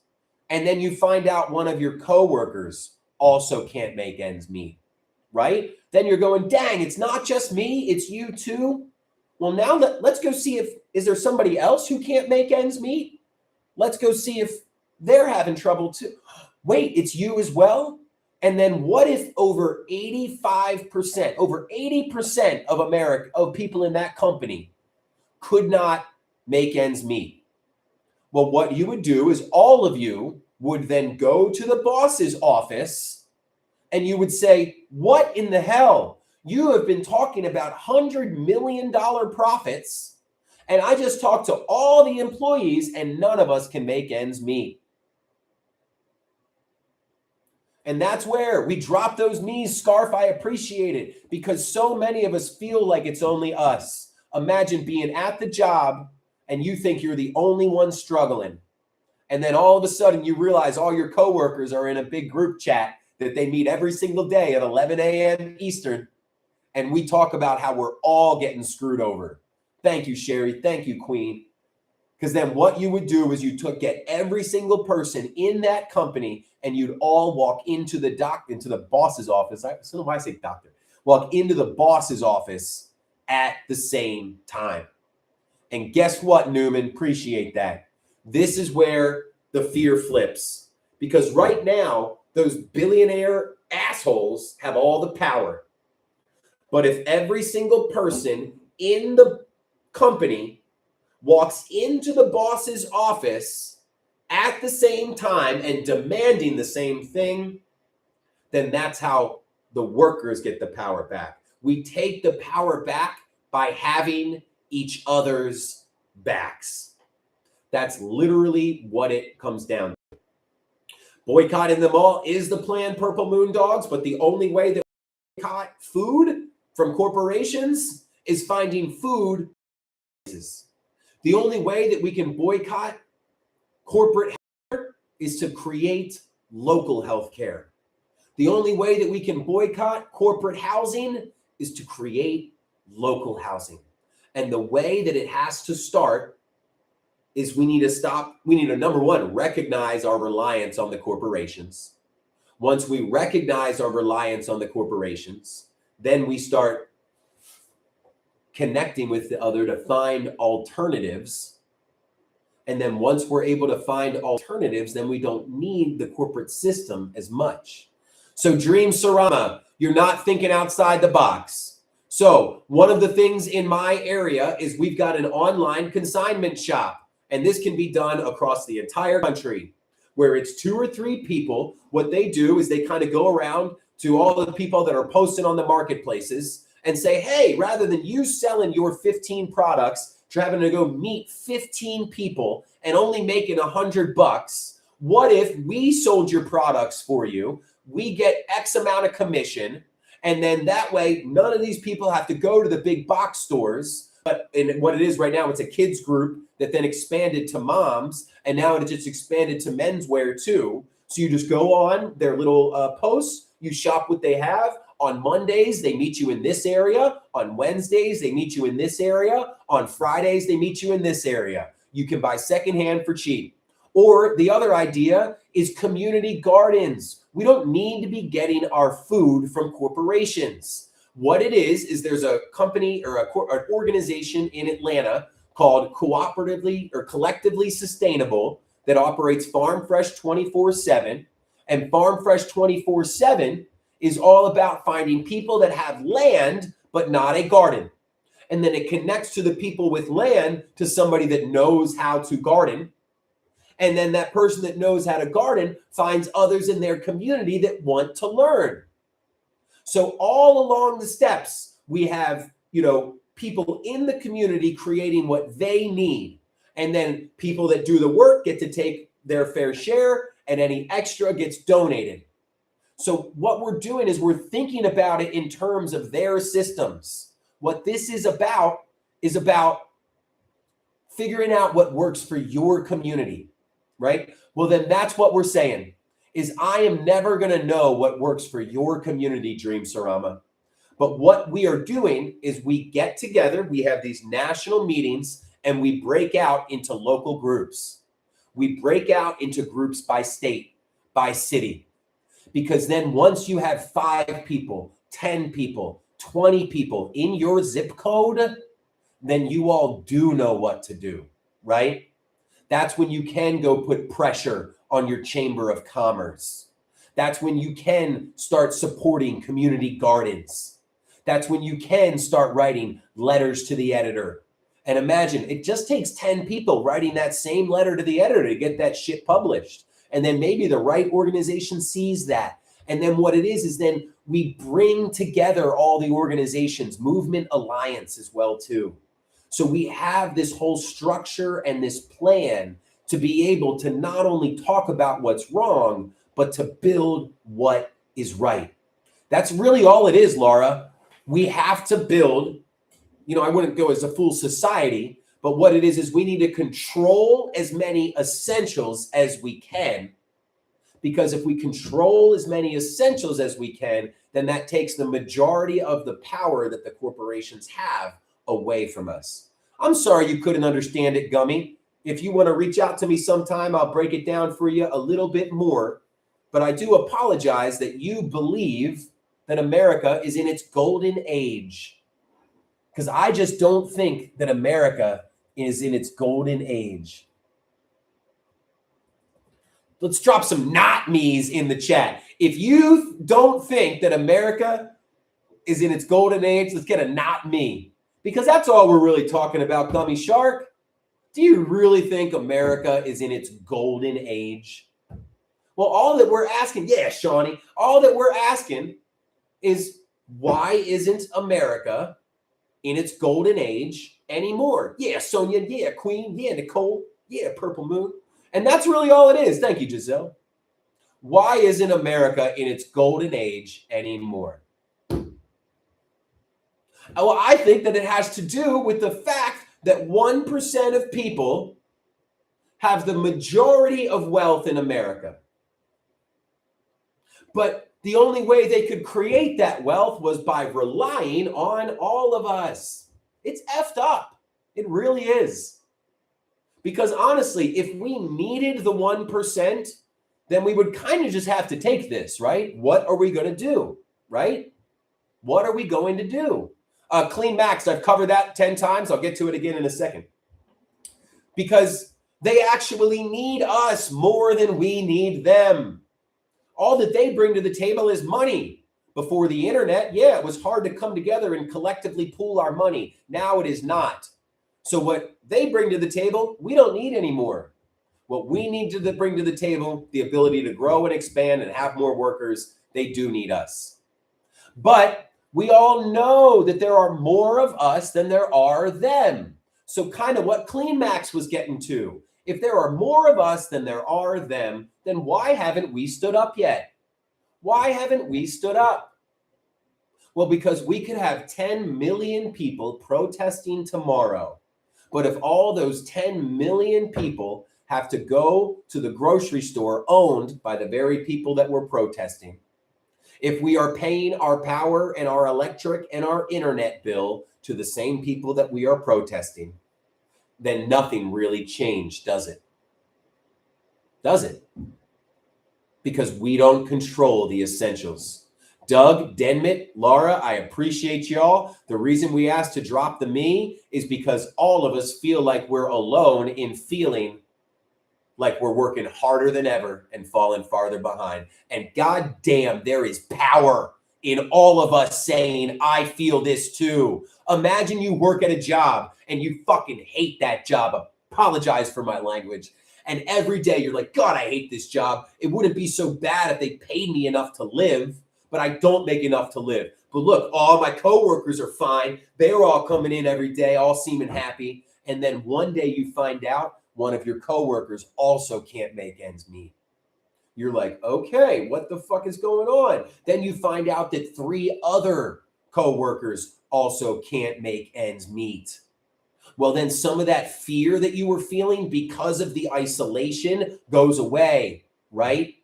And then you find out one of your coworkers also can't make ends meet, right? Then you're going, dang, it's not just me, it's you too. Well, now let's go see is there somebody else who can't make ends meet? Let's go see if they're having trouble too. Wait, it's you as well? And then what if over 85%, over 80% of America, of people in that company could not make ends meet? Well, what you would do is all of you would then go to the boss's office and you would say, what in the hell? You have been talking about $100 million profits, and I just talked to all the employees and none of us can make ends meet. And that's where we drop those knees. Scarf, I appreciate it, because so many of us feel like it's only us. Imagine being at the job and you think you're the only one struggling. And then all of a sudden you realize all your coworkers are in a big group chat that they meet every single day at 11 a.m. Eastern. And we talk about how we're all getting screwed over. Thank you, Sherry. Thank you, Queen. Because then what you would do is you get every single person in that company and you'd all walk into the boss's office. I don't know why I say doctor. Walk into the boss's office at the same time. And guess what, Newman? Appreciate that. This is where the fear flips. Because right now, those billionaire assholes have all the power. But if every single person in the company walks into the boss's office at the same time and demanding the same thing, then that's how the workers get the power back. We take the power back by having each other's backs. That's literally what it comes down to. Boycotting them all is the plan, Purple Moon Dogs, but the only way that we boycott food from corporations is finding food. The only way that we can boycott corporate healthcare is to create local healthcare. The only way that we can boycott corporate housing is to create local housing. And the way that it has to start is we need to, number one, recognize our reliance on the corporations. Once we recognize our reliance on the corporations, then we start connecting with the other to find alternatives. And then once we're able to find alternatives, then we don't need the corporate system as much. So Dream Sarama, you're not thinking outside the box. So one of the things in my area is we've got an online consignment shop. And this can be done across the entire country, where it's 2 or 3 people. What they do is they kind of go around to all the people that are posting on the marketplaces and say, hey, rather than you selling your 15 products, having to go meet 15 people and only making $100, what if we sold your products for you? We get X amount of commission. And then that way, none of these people have to go to the big box stores. But in what it is right now, it's a kids group that then expanded to moms. And now it just expanded to menswear too. So you just go on their little posts, you shop what they have. On Mondays, they meet you in this area. On Wednesdays, they meet you in this area. On Fridays, they meet you in this area. You can buy secondhand for cheap. Or the other idea is community gardens. We don't need to be getting our food from corporations. What it is there's a company or an organization in Atlanta called Cooperatively or Collectively Sustainable that operates Farm Fresh 24/7. And Farm Fresh 24/7 is all about finding people that have land, but not a garden. And then it connects to the people with land to somebody that knows how to garden. And then that person that knows how to garden finds others in their community that want to learn. So all along the steps, we have, people in the community creating what they need. And then people that do the work get to take their fair share, and any extra gets donated. So what we're doing is we're thinking about it in terms of their systems. What this is about figuring out what works for your community, right? Well, then that's what we're saying is I am never going to know what works for your community, Dream Sarama. But what we are doing is we get together, we have these national meetings, and we break out into local groups. We break out into groups by state, by city. Because then once you have 5 people, 10 people, 20 people in your zip code, then you all do know what to do, right? That's when you can go put pressure on your Chamber of Commerce. That's when you can start supporting community gardens. That's when you can start writing letters to the editor. And imagine, it just takes 10 people writing that same letter to the editor to get that shit published. And then maybe the right organization sees that. And then what it is then we bring together all the organizations, Movement Alliance as well too. So we have this whole structure and this plan to be able to not only talk about what's wrong, but to build what is right. That's really all it is, Laura. We have to build, I wouldn't go as a full society, but what it is we need to control as many essentials as we can. Because if we control as many essentials as we can, then that takes the majority of the power that the corporations have away from us. I'm sorry you couldn't understand it, Gummy. If you want to reach out to me sometime, I'll break it down for you a little bit more. But I do apologize that you believe that America is in its golden age. Because I just don't think that America is in its golden age. Let's drop some not me's in the chat. If you don't think that America is in its golden age, let's get a not me. Because that's all we're really talking about, Gummy Shark. Do you really think America is in its golden age? Well, all that we're asking, yeah, Shawnee, all that we're asking is why isn't America in its golden age anymore? Yeah, Sonia, yeah, Queen, yeah, Nicole, yeah, Purple Moon. And that's really all it is. Thank you, Giselle. Why isn't America in its golden age anymore? Well, I think that it has to do with the fact that 1% of people have the majority of wealth in America. But the only way they could create that wealth was by relying on all of us. It's effed up. It really is. Because honestly, if we needed the 1%, then we would kind of just have to take this, right? What are we going to do, right? What are we going to do? Clean Max, I've covered that 10 times. I'll get to it again in a second. Because they actually need us more than we need them. All that they bring to the table is money. Before the internet, yeah, it was hard to come together and collectively pool our money. Now it is not. So what they bring to the table, we don't need anymore. What we need to bring to the table, the ability to grow and expand and have more workers, they do need us. But we all know that there are more of us than there are them. So kind of what Clean Max was getting to. If there are more of us than there are them, then why haven't we stood up yet? Why haven't we stood up? Well, because we could have 10 million people protesting tomorrow. But if all those 10 million people have to go to the grocery store owned by the very people that we're protesting, if we are paying our power and our electric and our internet bill to the same people that we are protesting, then nothing really changed, does it? Does it? Because we don't control the essentials. Doug, Denmit, Laura, I appreciate y'all. The reason we asked to drop the me is because all of us feel like we're alone in feeling like we're working harder than ever and falling farther behind. And goddamn, there is power in all of us saying, I feel this too. Imagine you work at a job and you fucking hate that job. Apologize for my language. And every day you're like, God, I hate this job. It wouldn't be so bad if they paid me enough to live, but I don't make enough to live. But look, all my coworkers are fine. They're all coming in every day, all seeming happy. And then one day you find out one of your coworkers also can't make ends meet. You're like, okay, what the fuck is going on? Then you find out that 3 other coworkers also can't make ends meet. Well, then some of that fear that you were feeling because of the isolation goes away, right?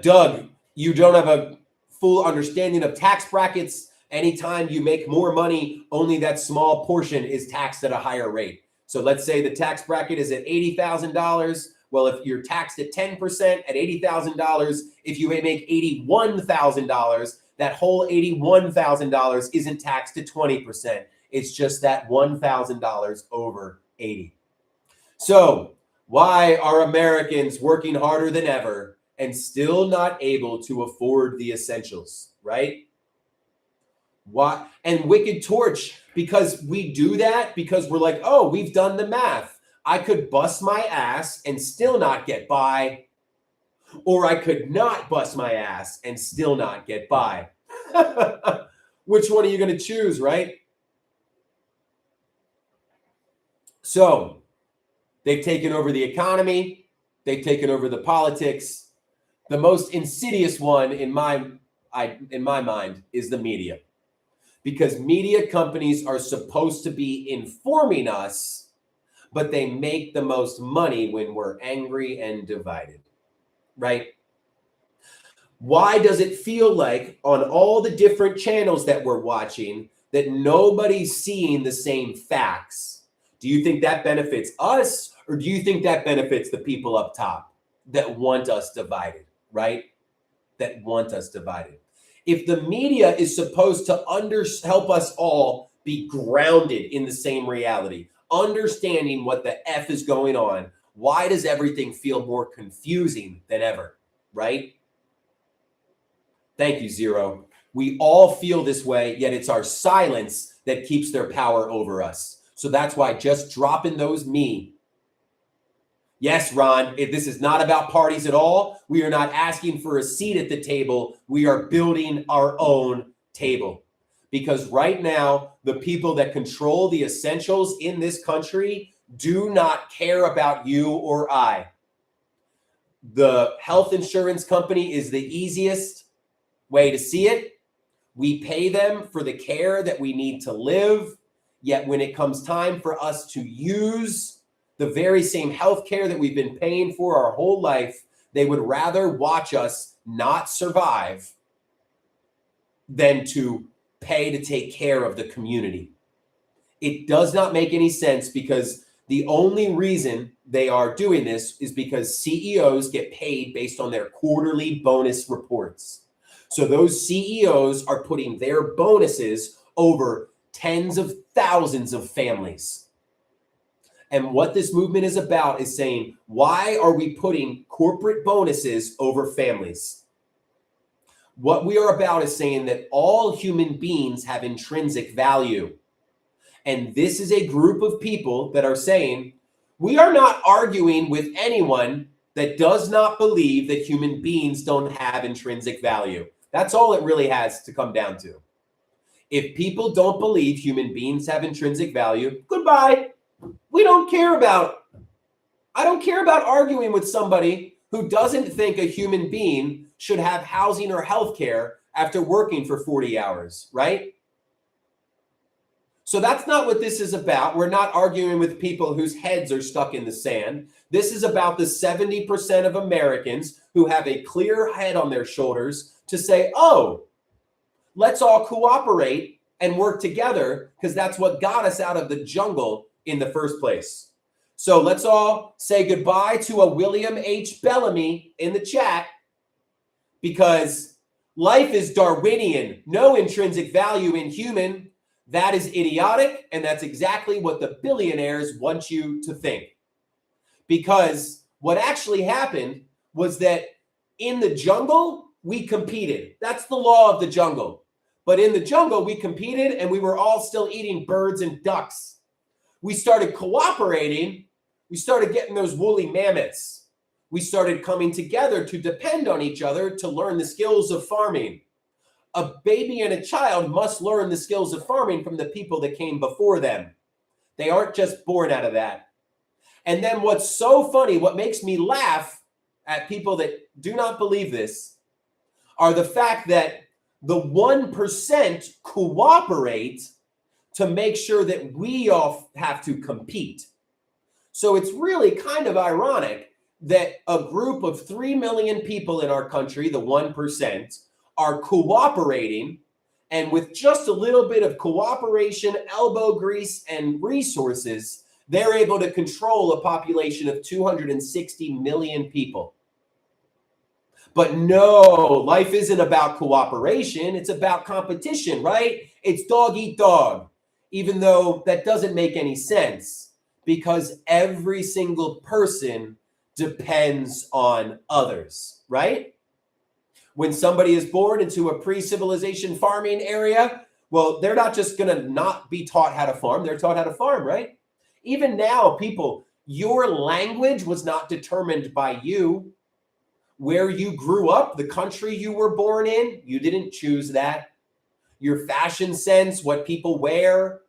Doug, you don't have full understanding of tax brackets. Anytime you make more money, only that small portion is taxed at a higher rate. So let's say the tax bracket is at $80,000. Well, if you're taxed at 10% at $80,000, if you make $81,000, that whole $81,000 isn't taxed at 20%. It's just that $1,000 over 80. So why are Americans working harder than ever and still not able to afford the essentials, right? Why? And Wicked Torch, because we do that because we're like, oh, we've done the math. I could bust my ass and still not get by, or I could not bust my ass and still not get by. Which one are you going to choose, right? So they've taken over the economy. They've taken over the politics. The most insidious one in my mind is the media. Because media companies are supposed to be informing us, but they make the most money when we're angry and divided, right? Why does it feel like on all the different channels that we're watching that nobody's seeing the same facts? Do you think that benefits us, or do you think that benefits the people up top that want us divided, right? That want us divided. If the media is supposed to help us all be grounded in the same reality, understanding what the F is going on, why does everything feel more confusing than ever, right? Thank you, Zero. We all feel this way, yet it's our silence that keeps their power over us. So that's why just dropping those me. Yes, Ron, if this is not about parties at all. We are not asking for a seat at the table. We are building our own table. Because right now, the people that control the essentials in this country do not care about you or I. The health insurance company is the easiest way to see it. We pay them for the care that we need to live. Yet when it comes time for us to use the very same health care that we've been paying for our whole life, they would rather watch us not survive than to pay to take care of the community. It does not make any sense, because the only reason they are doing this is because CEOs get paid based on their quarterly bonus reports. So those CEOs are putting their bonuses over tens of thousands of families. And what this movement is about is saying, why are we putting corporate bonuses over families? What we are about is saying that all human beings have intrinsic value. And this is a group of people that are saying, we are not arguing with anyone that does not believe that human beings don't have intrinsic value. That's all it really has to come down to. If people don't believe human beings have intrinsic value, goodbye. I don't care about arguing with somebody who doesn't think a human being should have housing or health care after working for 40 hours, right? So that's not what this is about. We're not arguing with people whose heads are stuck in the sand. This is about the 70% of Americans who have a clear head on their shoulders to say, oh, let's all cooperate and work together, because that's what got us out of the jungle in the first place. So let's all say goodbye to a William H. Bellamy in the chat, because life is Darwinian, no intrinsic value in human. That is idiotic, and that's exactly what the billionaires want you to think. Because what actually happened was that in the jungle, we competed. That's the law of the jungle. But in the jungle, we competed, and we were all still eating birds and ducks. We started cooperating. We started getting those woolly mammoths. We started coming together to depend on each other to learn the skills of farming. A baby and a child must learn the skills of farming from the people that came before them. They aren't just born out of that. And then what's so funny, what makes me laugh at people that do not believe this, are the fact that the 1% cooperate to make sure that we all have to compete. So it's really kind of ironic that a group of 3 million people in our country, the 1%, are cooperating, and with just a little bit of cooperation, elbow grease, and resources, they're able to control a population of 260 million people. But no, life isn't about cooperation. It's about competition, right? It's dog eat dog, even though that doesn't make any sense because every single person depends on others, right? When somebody is born into a pre-civilization farming area, well, they're not just going to not be taught how to farm. They're taught how to farm, right? Even now, people, your language was not determined by you. Where you grew up, the country you were born in, you didn't choose that. Your fashion sense, what people wear,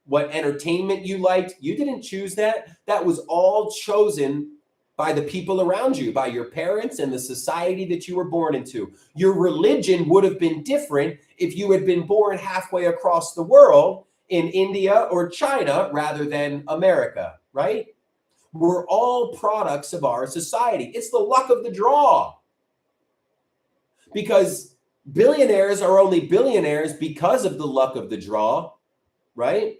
what entertainment you liked, you didn't choose that. That was all chosen by the people around you, by your parents and the society that you were born into. Your religion would have been different if you had been born halfway across the world in India or China rather than America, right? We're all products of our society. It's the luck of the draw. Because billionaires are only billionaires because of the luck of the draw, right?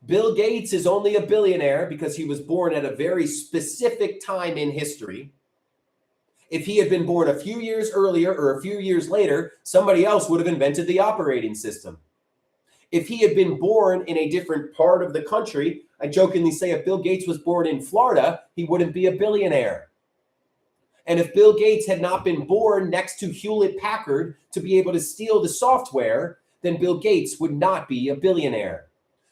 Bill Gates is only a billionaire because he was born at a very specific time in history. If he had been born a few years earlier or a few years later, somebody else would have invented the operating system. If he had been born in a different part of the country, I jokingly say if Bill Gates was born in Florida, he wouldn't be a billionaire. And if Bill Gates had not been born next to Hewlett Packard to be able to steal the software, then Bill Gates would not be a billionaire.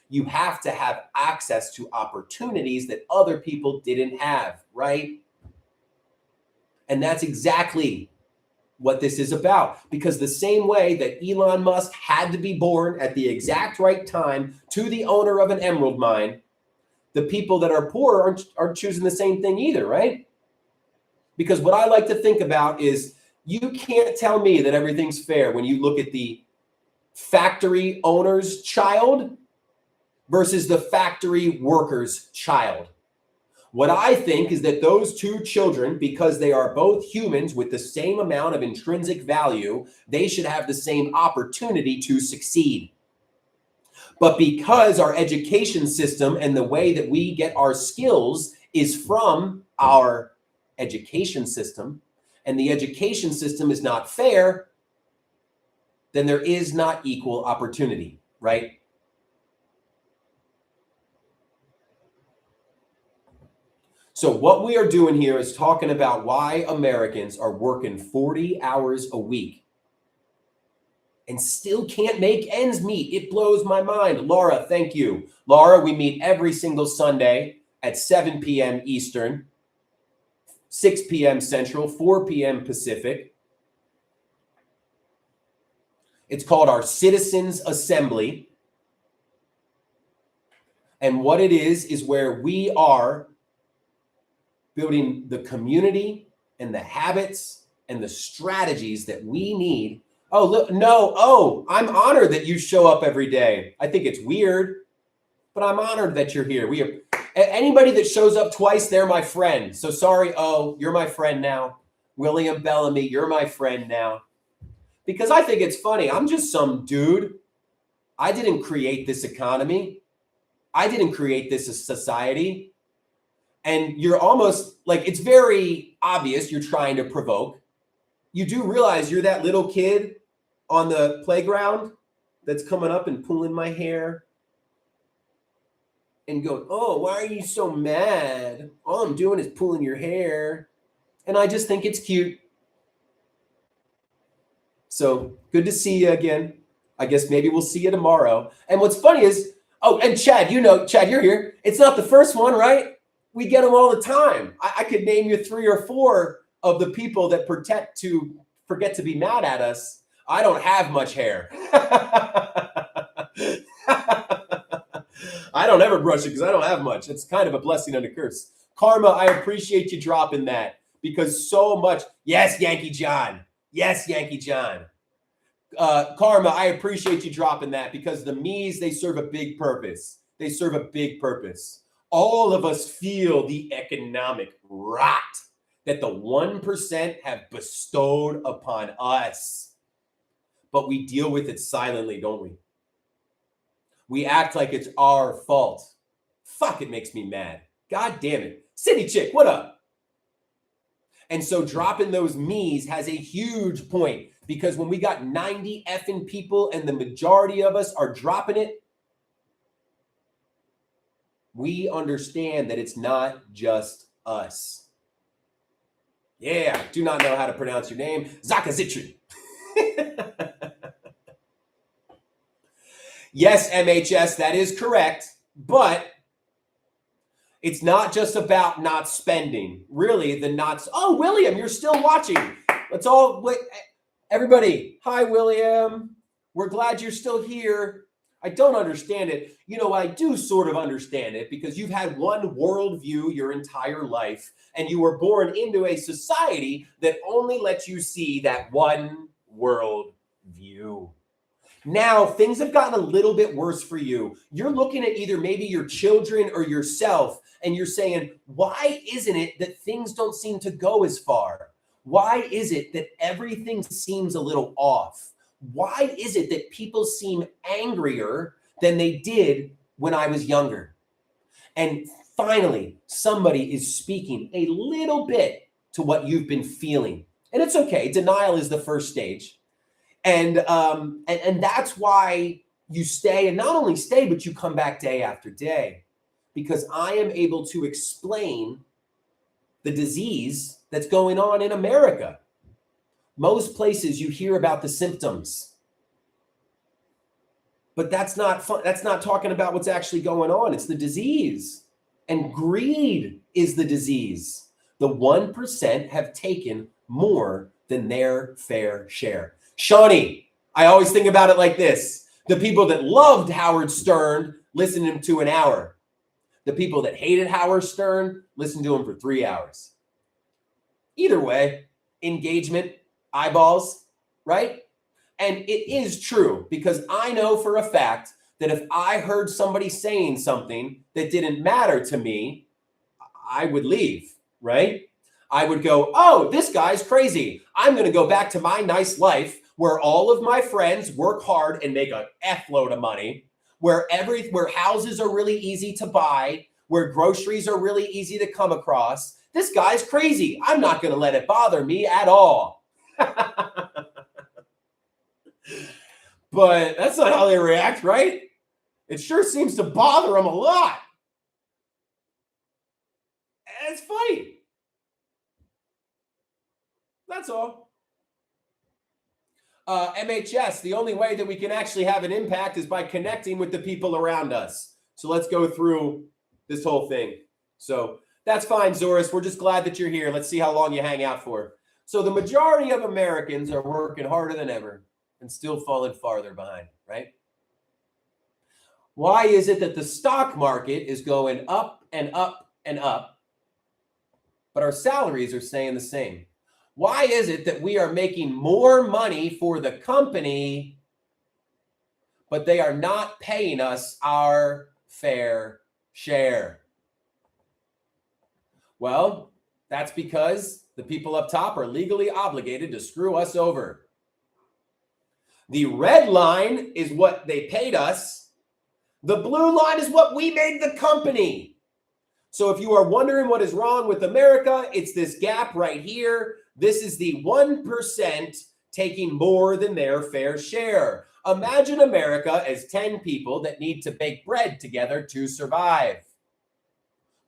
You have to have access to opportunities that other people didn't have, right? And that's exactly what this is about, because the same way that Elon Musk had to be born at the exact right time to the owner of an emerald mine, the people that are poor aren't choosing the same thing either, right? Because what I like to think about is you can't tell me that everything's fair when you look at the factory owner's child versus the factory worker's child. What I think is that those two children, because they are both humans with the same amount of intrinsic value, they should have the same opportunity to succeed. But because our education system and the way that we get our skills is from our education system, and the education system is not fair, then there is not equal opportunity, right? So what we are doing here is talking about why Americans are working 40 hours a week and still can't make ends meet. It blows my mind. Laura, thank you. Laura, we meet every single Sunday at 7 p.m. Eastern, 6 p.m. Central, 4 p.m. Pacific. It's called our Citizens Assembly. And what it is where we are building the community and the habits and the strategies that we need. Oh, look, no. Oh, I'm honored that you show up every day. I think it's weird, but I'm honored that you're here. Anybody that shows up twice, they're my friend. So sorry. Oh, you're my friend now. William Bellamy, you're my friend now. Because I think it's funny. I'm just some dude. I didn't create this economy. I didn't create this society. And you're almost like, it's very obvious you're trying to provoke. You do realize you're that little kid on the playground that's coming up and pulling my hair and going, oh, why are you so mad? All I'm doing is pulling your hair. And I just think it's cute. So good to see you again. I guess maybe we'll see you tomorrow. And what's funny is, oh, and Chad, Chad, you're here. It's not the first one, right? We get them all the time. I could name you 3 or 4 of the people that forget to be mad at us. I don't have much hair. I don't ever brush it because I don't have much. It's kind of a blessing and a curse. Karma, I appreciate you dropping that because so much. Yes, Yankee John. Yes, Yankee John. Karma, I appreciate you dropping that because the me's, they serve a big purpose. They serve a big purpose. All of us feel the economic rot that the 1% have bestowed upon us. but we deal with it silently, don't we? We act like it's our fault. Fuck, it makes me mad. God damn it. City chick, what up? And so dropping those me's has a huge point, because when we got 90 effing people and the majority of us are dropping it, we understand that it's not just us. Yeah, I do not know how to pronounce your name. Zakazitri. Yes, MHS, that is correct. But it's not just about not spending. Really, the not. Oh, William, you're still watching. Let's all wait. Everybody, hi, William. We're glad you're still here. I don't understand it. You know, I do sort of understand it, because you've had one worldview your entire life, and you were born into a society that only lets you see that one worldview. Now, things have gotten a little bit worse for you. You're looking at either maybe your children or yourself, and you're saying, why isn't it that things don't seem to go as far? Why is it that everything seems a little off? Why is it that people seem angrier than they did when I was younger? And finally, somebody is speaking a little bit to what you've been feeling. And it's okay. Denial is the first stage. And that's why you stay, and not only stay, but you come back day after day, because I am able to explain the disease that's going on in America. Most places you hear about the symptoms, but that's not fun. That's not talking about what's actually going on. It's the disease, and greed is the disease. The 1% have taken more than their fair share. Shawnee, I always think about it like this. The people that loved Howard Stern listened to him to an hour. The people that hated Howard Stern listened to him for 3 hours. Either way, engagement, eyeballs, right? And it is true, because I know for a fact that if I heard somebody saying something that didn't matter to me, I would leave, right? I would go, oh, this guy's crazy. I'm going to go back to my nice life where all of my friends work hard and make an F load of money, where houses are really easy to buy, where groceries are really easy to come across. This guy's crazy. I'm not going to let it bother me at all. But that's not how they react, right? It sure seems to bother them a lot. And it's funny. That's all. MHS, the only way that we can actually have an impact is by connecting with the people around us. So let's go through this whole thing. So that's fine, Zoris. We're just glad that you're here. Let's see how long you hang out for. So the majority of Americans are working harder than ever and still falling farther behind, right? Why is it that the stock market is going up and up and up, but our salaries are staying the same? Why is it that we are making more money for the company, but they are not paying us our fair share? Well, that's because the people up top are legally obligated to screw us over. The red line is what they paid us. The blue line is what we made the company. So if you are wondering what is wrong with America, it's this gap right here. This is the 1% taking more than their fair share. Imagine America as 10 people that need to bake bread together to survive.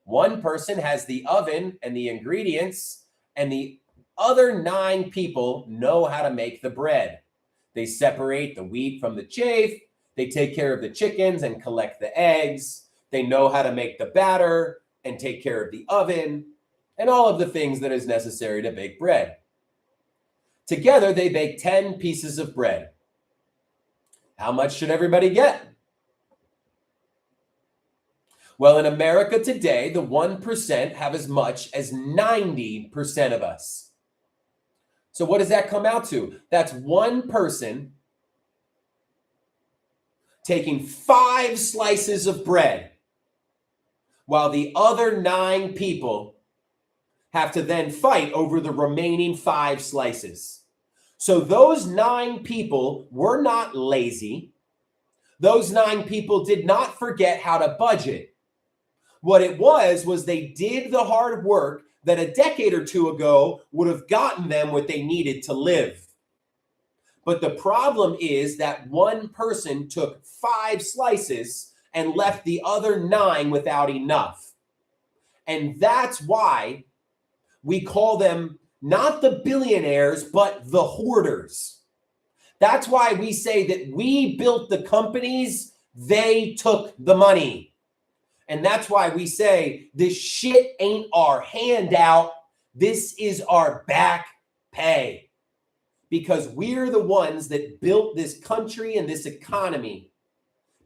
One person has the oven and the ingredients, and the other 9 people know how to make the bread. They separate the wheat from the chaff. They take care of the chickens and collect the eggs. They know how to make the batter and take care of the oven and all of the things that is necessary to bake bread. Together, they bake 10 pieces of bread. How much should everybody get? Well, in America today, the 1% have as much as 90% of us. So what does that come out to? That's one person taking 5 slices of bread, while the other 9 people have to then fight over the remaining 5 slices. So those 9 people were not lazy. Those 9 people did not forget how to budget. What it was they did the hard work that a decade or two ago would have gotten them what they needed to live. But the problem is that one person took 5 slices and left the other 9 without enough. And that's why we call them not the billionaires, but the hoarders. That's why we say that we built the companies, they took the money. And that's why we say this shit ain't our handout. This is our back pay. Because we're the ones that built this country and this economy.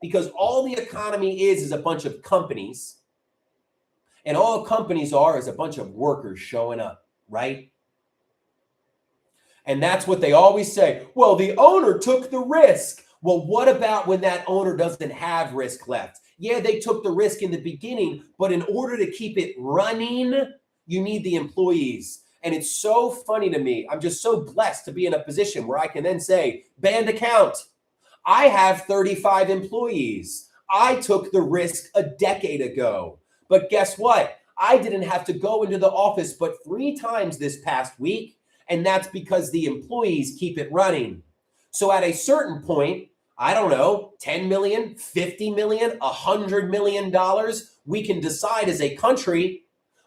Because all the economy is a bunch of companies. And all companies are is a bunch of workers showing up, right? And that's what they always say. Well, the owner took the risk. Well, what about when that owner doesn't have risk left? Yeah, they took the risk in the beginning, but in order to keep it running, you need the employees. And it's so funny to me. I'm just so blessed to be in a position where I can then say, band account, I have 35 employees. I took the risk a decade ago. But guess what? I didn't have to go into the office but 3 times this past week. And that's because the employees keep it running. So at a certain point, I don't know, 10 million, 50 million, $100 million, we can decide as a country.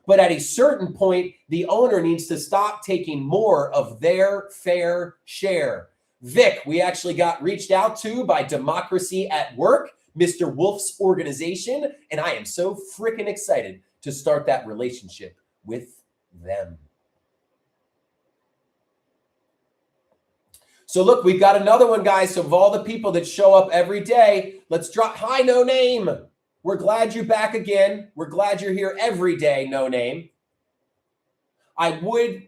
But at a certain point, the owner needs to stop taking more of their fair share. Vic, we actually got reached out to by Democracy at Work, Mr. Wolf's organization, and I am so freaking excited to start that relationship with them. So look, we've got another one, guys. So of all the people that show up every day, let's drop. Hi, No Name. We're glad you're back again. We're glad you're here every day, No Name. I would,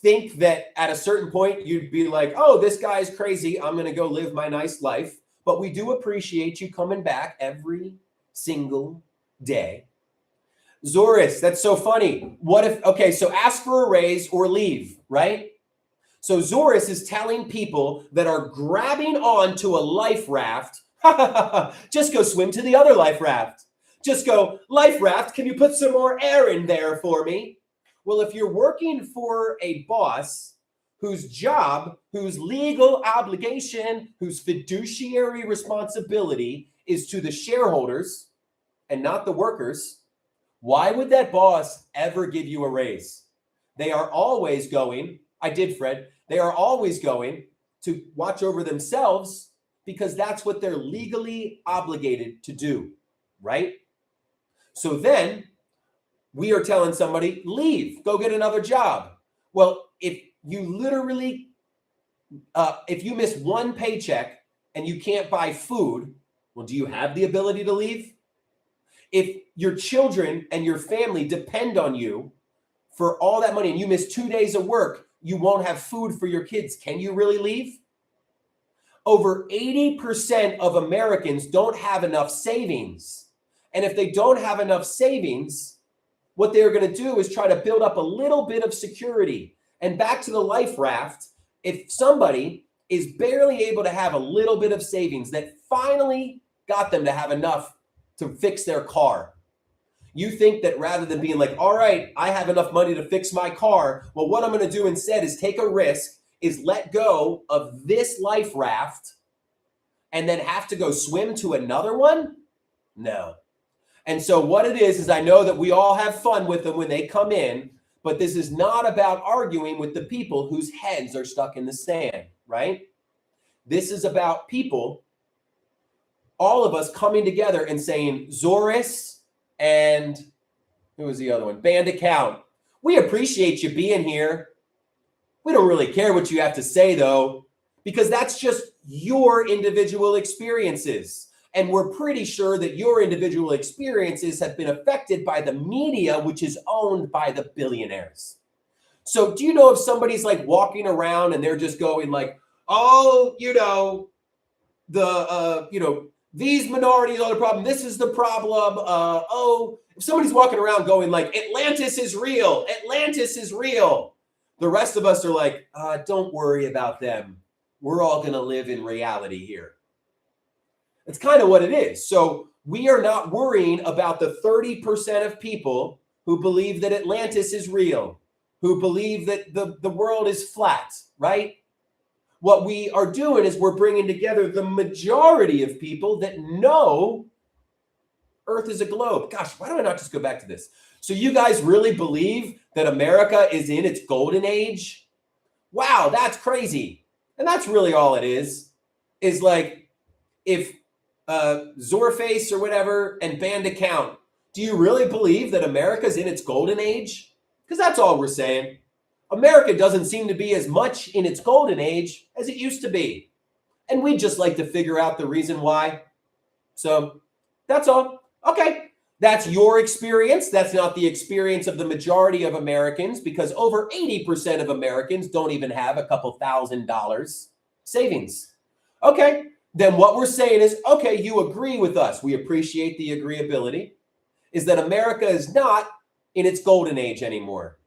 think that at a certain point you'd be like, oh, this guy's crazy. I'm going to go live my nice life. But we do appreciate you coming back every single day. Zoris, that's so funny. So ask for a raise or leave, right? So Zoris is telling people that are grabbing onto a life raft, just go swim to the other life raft. Just go, life raft, can you put some more air in there for me? Well, if you're working for a boss whose job, whose legal obligation, whose fiduciary responsibility is to the shareholders and not the workers, why would that boss ever give you a raise? They are always going, they are always going to watch over themselves because that's what they're legally obligated to do, right? So then we are telling somebody, leave, go get another job. Well, if you miss one paycheck and you can't buy food, well, do you have the ability to leave? If your children and your family depend on you for all that money and you miss 2 days of work, you won't have food for your kids. Can you really leave? Over 80% of Americans don't have enough savings. And if they don't have enough savings, what they're going to do is try to build up a little bit of security. And back to the life raft, if somebody is barely able to have a little bit of savings that finally got them to have enough to fix their car, you think that rather than being like, all right, I have enough money to fix my car, well, what I'm going to do instead is take a risk, is let go of this life raft and then have to go swim to another one? No. And so what it is I know that we all have fun with them when they come in, but this is not about arguing with the people whose heads are stuck in the sand, right? This is about people, all of us coming together and saying, Zoris, and who was the other one? Band account. We appreciate you being here. We don't really care what you have to say, though, because that's just your individual experiences. And we're pretty sure that your individual experiences have been affected by the media, which is owned by the billionaires. So do you know if somebody's like walking around and they're just going like, oh, these minorities are the problem. This is the problem. If somebody's walking around going like, Atlantis is real. Atlantis is real. The rest of us are like, don't worry about them. We're all going to live in reality here. It's kind of what it is. So we are not worrying about the 30% of people who believe that Atlantis is real, who believe that the world is flat, right? What we are doing is we're bringing together the majority of people that know Earth is a globe. Gosh, why do I not just go back to this? So you guys really believe that America is in its golden age? Wow, that's crazy. And that's really all it is like if Zorface or whatever and Band Account, do you really believe that America's in its golden age? Because that's all we're saying. America doesn't seem to be as much in its golden age as it used to be. And we'd just like to figure out the reason why. So that's all. Okay, that's your experience. That's not the experience of the majority of Americans, because over 80% of Americans don't even have a couple $1,000 savings. Okay, then what we're saying is, okay, you agree with us. We appreciate the agreeability, is that America is not in its golden age anymore.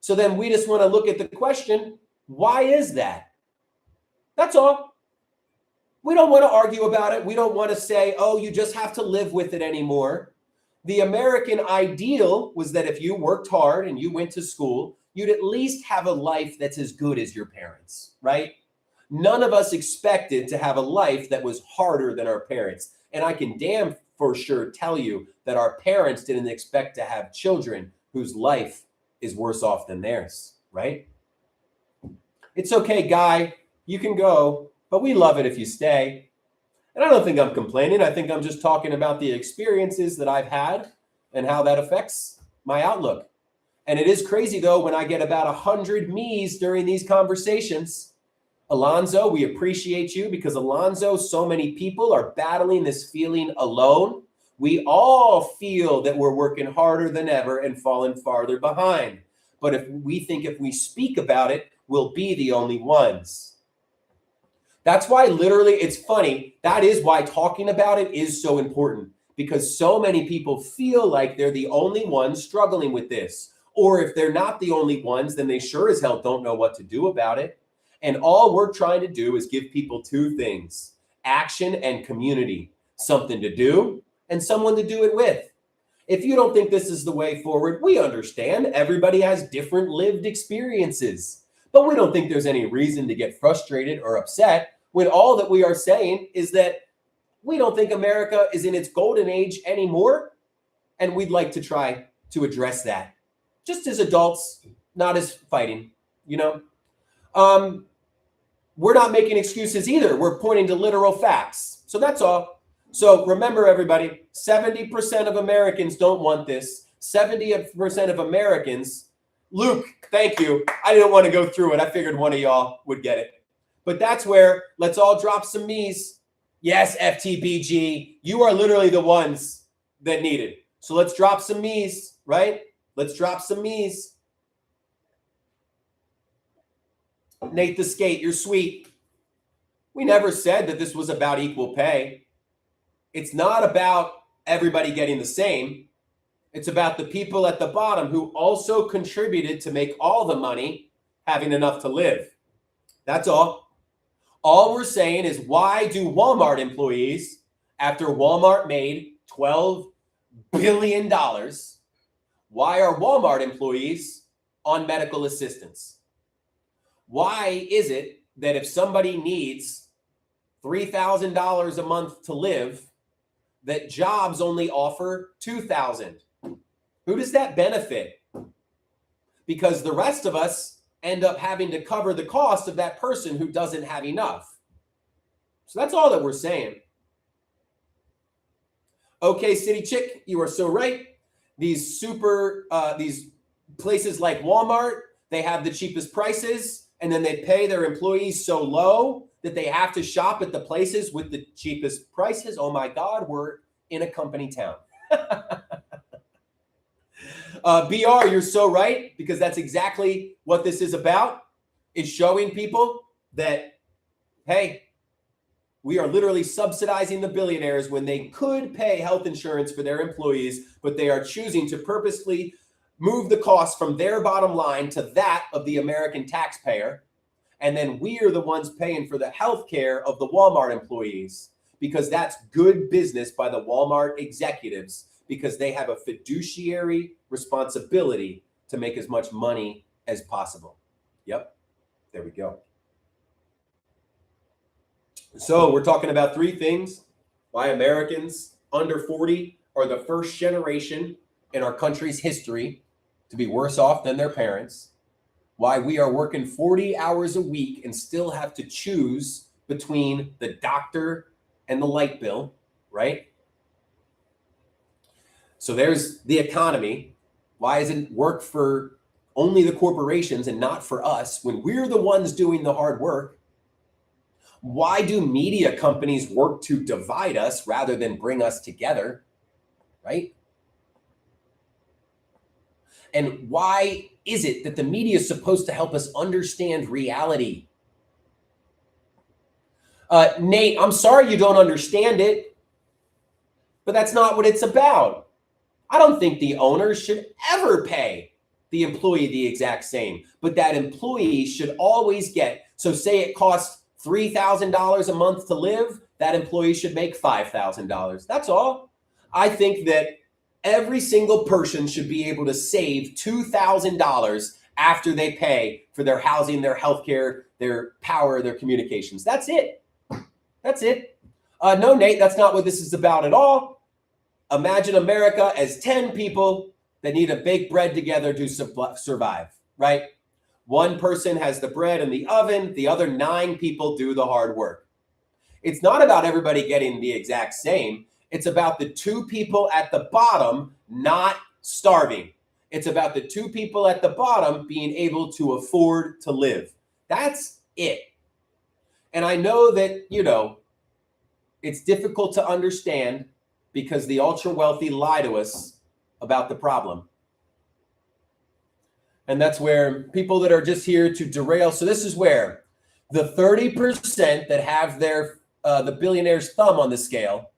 So then we just want to look at the question, why is that? That's all. We don't want to argue about it. We don't want to say, oh, you just have to live with it anymore. The American ideal was that if you worked hard and you went to school, you'd at least have a life that's as good as your parents, right? None of us expected to have a life that was harder than our parents. And I can damn for sure tell you that our parents didn't expect to have children whose life is worse off than theirs, right? It's okay, Guy, you can go, but we love it if you stay. And I don't think I'm complaining. I think I'm just talking about the experiences that I've had and how that affects my outlook. And it is crazy, though, when I get about 100 me's during these conversations. Alonzo, we appreciate you, because Alonzo, so many people are battling this feeling alone. We all feel that we're working harder than ever and falling farther behind. But if we speak about it, we'll be the only ones. That's why literally, it's funny. That is why talking about it is so important, because so many people feel like they're the only ones struggling with this. Or if they're not the only ones, then they sure as hell don't know what to do about it. And all we're trying to do is give people two things: action and community, something to do and someone to do it with. If you don't think this is the way forward, we understand. Everybody has different lived experiences, but we don't think there's any reason to get frustrated or upset when all that we are saying is that we don't think America is in its golden age anymore. And we'd like to try to address that just as adults, not as fighting, you know? We're not making excuses either. We're pointing to literal facts. So that's all. So remember, everybody, 70% of Americans don't want this. 70% of Americans, Luke, thank you. I didn't want to go through it. I figured one of y'all would get it. But that's where let's all drop some me's. Yes, FTBG, you are literally the ones that need it. So let's drop some me's, right? Let's drop some me's. Nate the Skate, you're sweet. We never said that this was about equal pay. It's not about everybody getting the same. It's about the people at the bottom who also contributed to make all the money having enough to live. That's all. All we're saying is, why do Walmart employees, after Walmart made $12 billion, why are Walmart employees on medical assistance? Why is it that if somebody needs $3,000 a month to live, that jobs only offer $2,000? Who does that benefit? Because the rest of us end up having to cover the cost of that person who doesn't have enough. So that's all that we're saying. Okay, City Chick, you are so right. These places like Walmart, they have the cheapest prices, and then they pay their employees so low that they have to shop at the places with the cheapest prices. Oh my God, we're in a company town. BR, you're so right, because that's exactly what this is about, is showing people that, hey, we are literally subsidizing the billionaires when they could pay health insurance for their employees, but they are choosing to purposely move the cost from their bottom line to that of the American taxpayer. And then we are the ones paying for the health care of the Walmart employees, because that's good business by the Walmart executives, because they have a fiduciary responsibility to make as much money as possible. Yep, there we go. So we're talking about three things: why Americans under 40 are the first generation in our country's history to be worse off than their parents, why we are working 40 hours a week and still have to choose between the doctor and the light bill, right? So there's the economy. Why isn't work for only the corporations and not for us when we're the ones doing the hard work? Why do media companies work to divide us rather than bring us together, right? And why is it that the media is supposed to help us understand reality? Nate, I'm sorry you don't understand it, but that's not what it's about. I don't think the owners should ever pay the employee the exact same, but that employee should always get, so say it costs $3,000 a month to live, that employee should make $5,000. That's all. I think that every single person should be able to save $2,000 after they pay for their housing, their healthcare, their power, their communications. That's it. That's it. No, Nate, that's not what this is about at all. Imagine America as 10 people that need to bake bread together to survive, right? One person has the bread in the oven, the other 9 people do the hard work. It's not about everybody getting the exact same. It's about the 2 people at the bottom not starving. It's about the 2 people at the bottom being able to afford to live. That's it. And I know that, it's difficult to understand because the ultra wealthy lie to us about the problem. And that's where people that are just here to derail. So this is where the 30% that have their the billionaire's thumb on the scale,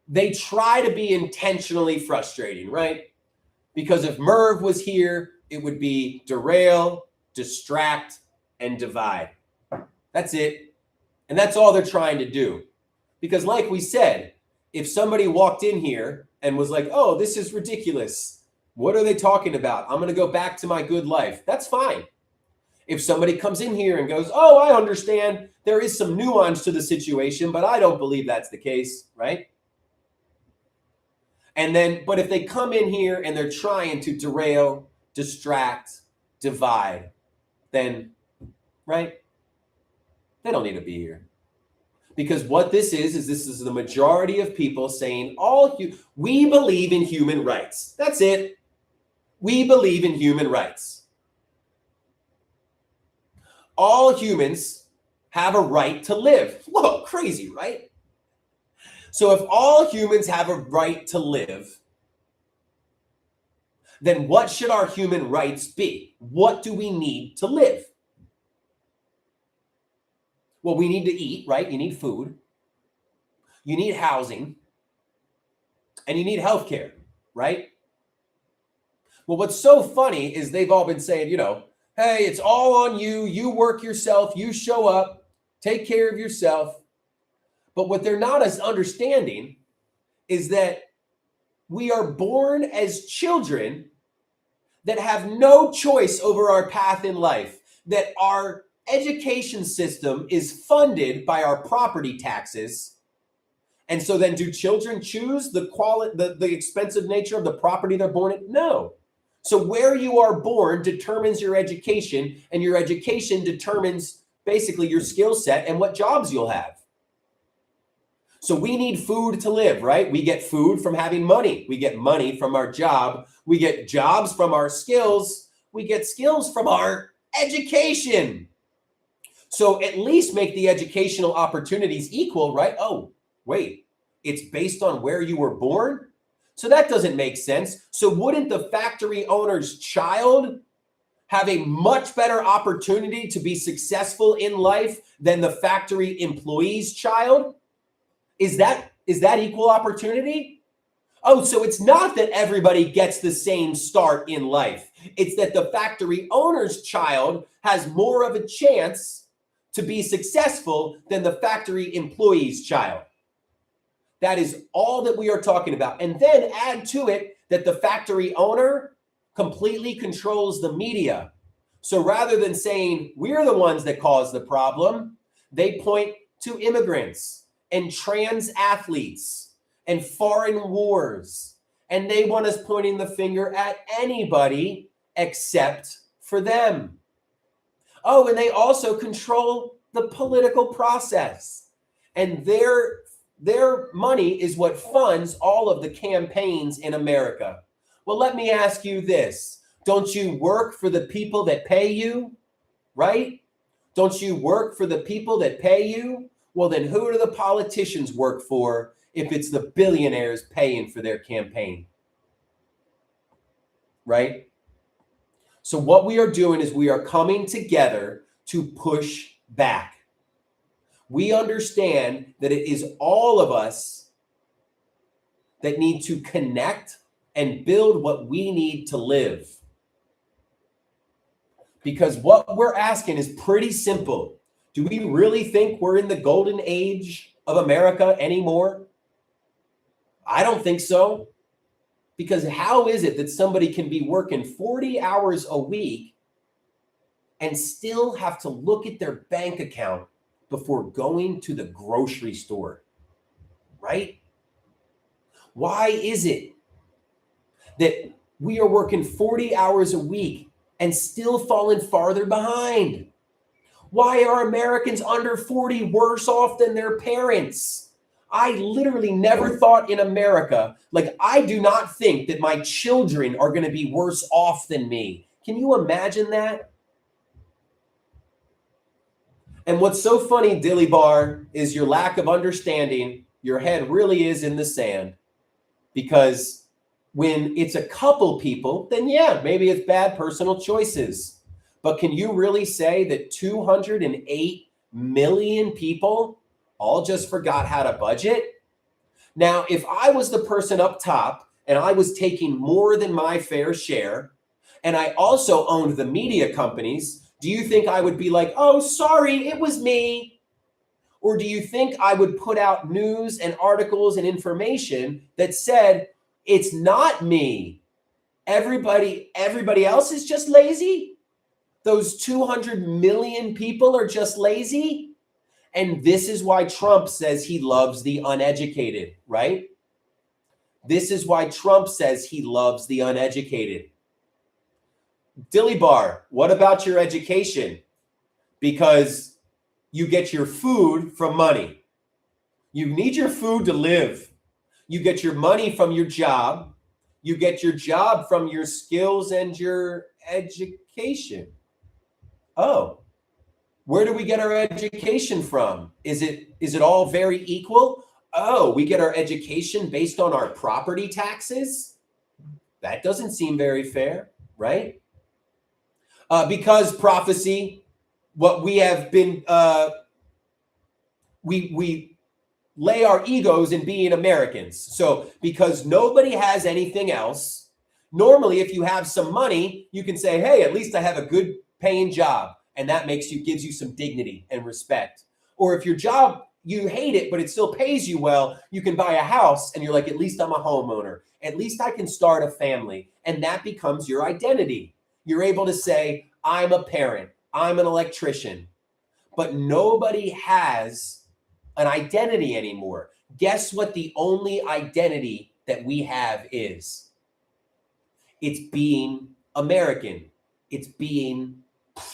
they try to be intentionally frustrating, right? Because if Merv was here, it would be derail, distract, and divide. That's it. And that's all they're trying to do. Because like we said, if somebody walked in here and was like, oh, this is ridiculous. What are they talking about? I'm going to go back to my good life. That's fine. If somebody comes in here and goes, oh, I understand there is some nuance to the situation, but I don't believe that's the case, right? And then, but if they come in here and they're trying to derail, distract, divide, then, right? They don't need to be here. Because what this is this is the majority of people saying, we believe in human rights. That's it. We believe in human rights. All humans have a right to live. Whoa, crazy, right? So if all humans have a right to live, then what should our human rights be? What do we need to live? Well, we need to eat, right? You need food. You need housing. And you need healthcare, right? Well, what's so funny is they've all been saying, hey, it's all on you. You work yourself. You show up. Take care of yourself. But what they're not as understanding is that we are born as children that have no choice over our path in life, that our education system is funded by our property taxes. And so then do children choose the expensive nature of the property they're born in? No. So where you are born determines your education, and your education determines basically your skill set and what jobs you'll have. So we need food to live, right? We get food from having money. We get money from our job. We get jobs from our skills. We get skills from our education. So at least make the educational opportunities equal, right? Oh, wait, it's based on where you were born? So that doesn't make sense. So wouldn't the factory owner's child have a much better opportunity to be successful in life than the factory employee's child? Is that equal opportunity? Oh, so it's not that everybody gets the same start in life. It's that the factory owner's child has more of a chance to be successful than the factory employee's child. That is all that we are talking about. And then add to it that the factory owner completely controls the media. So rather than saying we're the ones that caused the problem, they point to immigrants and trans athletes and foreign wars. And they want us pointing the finger at anybody except for them. Oh, and they also control the political process. And their money is what funds all of the campaigns in America. Well, let me ask you this. Don't you work for the people that pay you, right? Don't you work for the people that pay you? Well, then who do the politicians work for if it's the billionaires paying for their campaign, right? So what we are doing is we are coming together to push back. We understand that it is all of us that need to connect and build what we need to live. Because what we're asking is pretty simple. Do we really think we're in the golden age of America anymore? I don't think so. Because how is it that somebody can be working 40 hours a week and still have to look at their bank account before going to the grocery store, right? Why is it that we are working 40 hours a week and still falling farther behind? Why are Americans under 40 worse off than their parents? I literally never thought in America, like I do not think that my children are going to be worse off than me. Can you imagine that? And what's so funny, Dilly Bar, is your lack of understanding. Your head really is in the sand, because when it's a couple people, then yeah, maybe it's bad personal choices. But can you really say that 208 million people all just forgot how to budget? Now, if I was the person up top and I was taking more than my fair share, and I also owned the media companies, do you think I would be like, oh, sorry, it was me? Or do you think I would put out news and articles and information that said, it's not me. Everybody else is just lazy? Those 200 million people are just lazy? And this is why Trump says he loves the uneducated, right? This is why Trump says he loves the uneducated. Dilly Bar, what about your education? Because you get your food from money. You need your food to live. You get your money from your job. You get your job from your skills and your education. Oh, where do we get our education from? Is it all very equal? Oh, we get our education based on our property taxes? That doesn't seem very fair, right? Because prophecy, what we have been, we lay our egos in being Americans. So because nobody has anything else, normally if you have some money, you can say, hey, at least I have a good paying job. And that gives you some dignity and respect. Or if your job, you hate it, but it still pays you well, you can buy a house and you're like, at least I'm a homeowner. At least I can start a family. And that becomes your identity. You're able to say, I'm a parent, I'm an electrician. But nobody has an identity anymore. Guess what the only identity that we have is? It's being American. It's being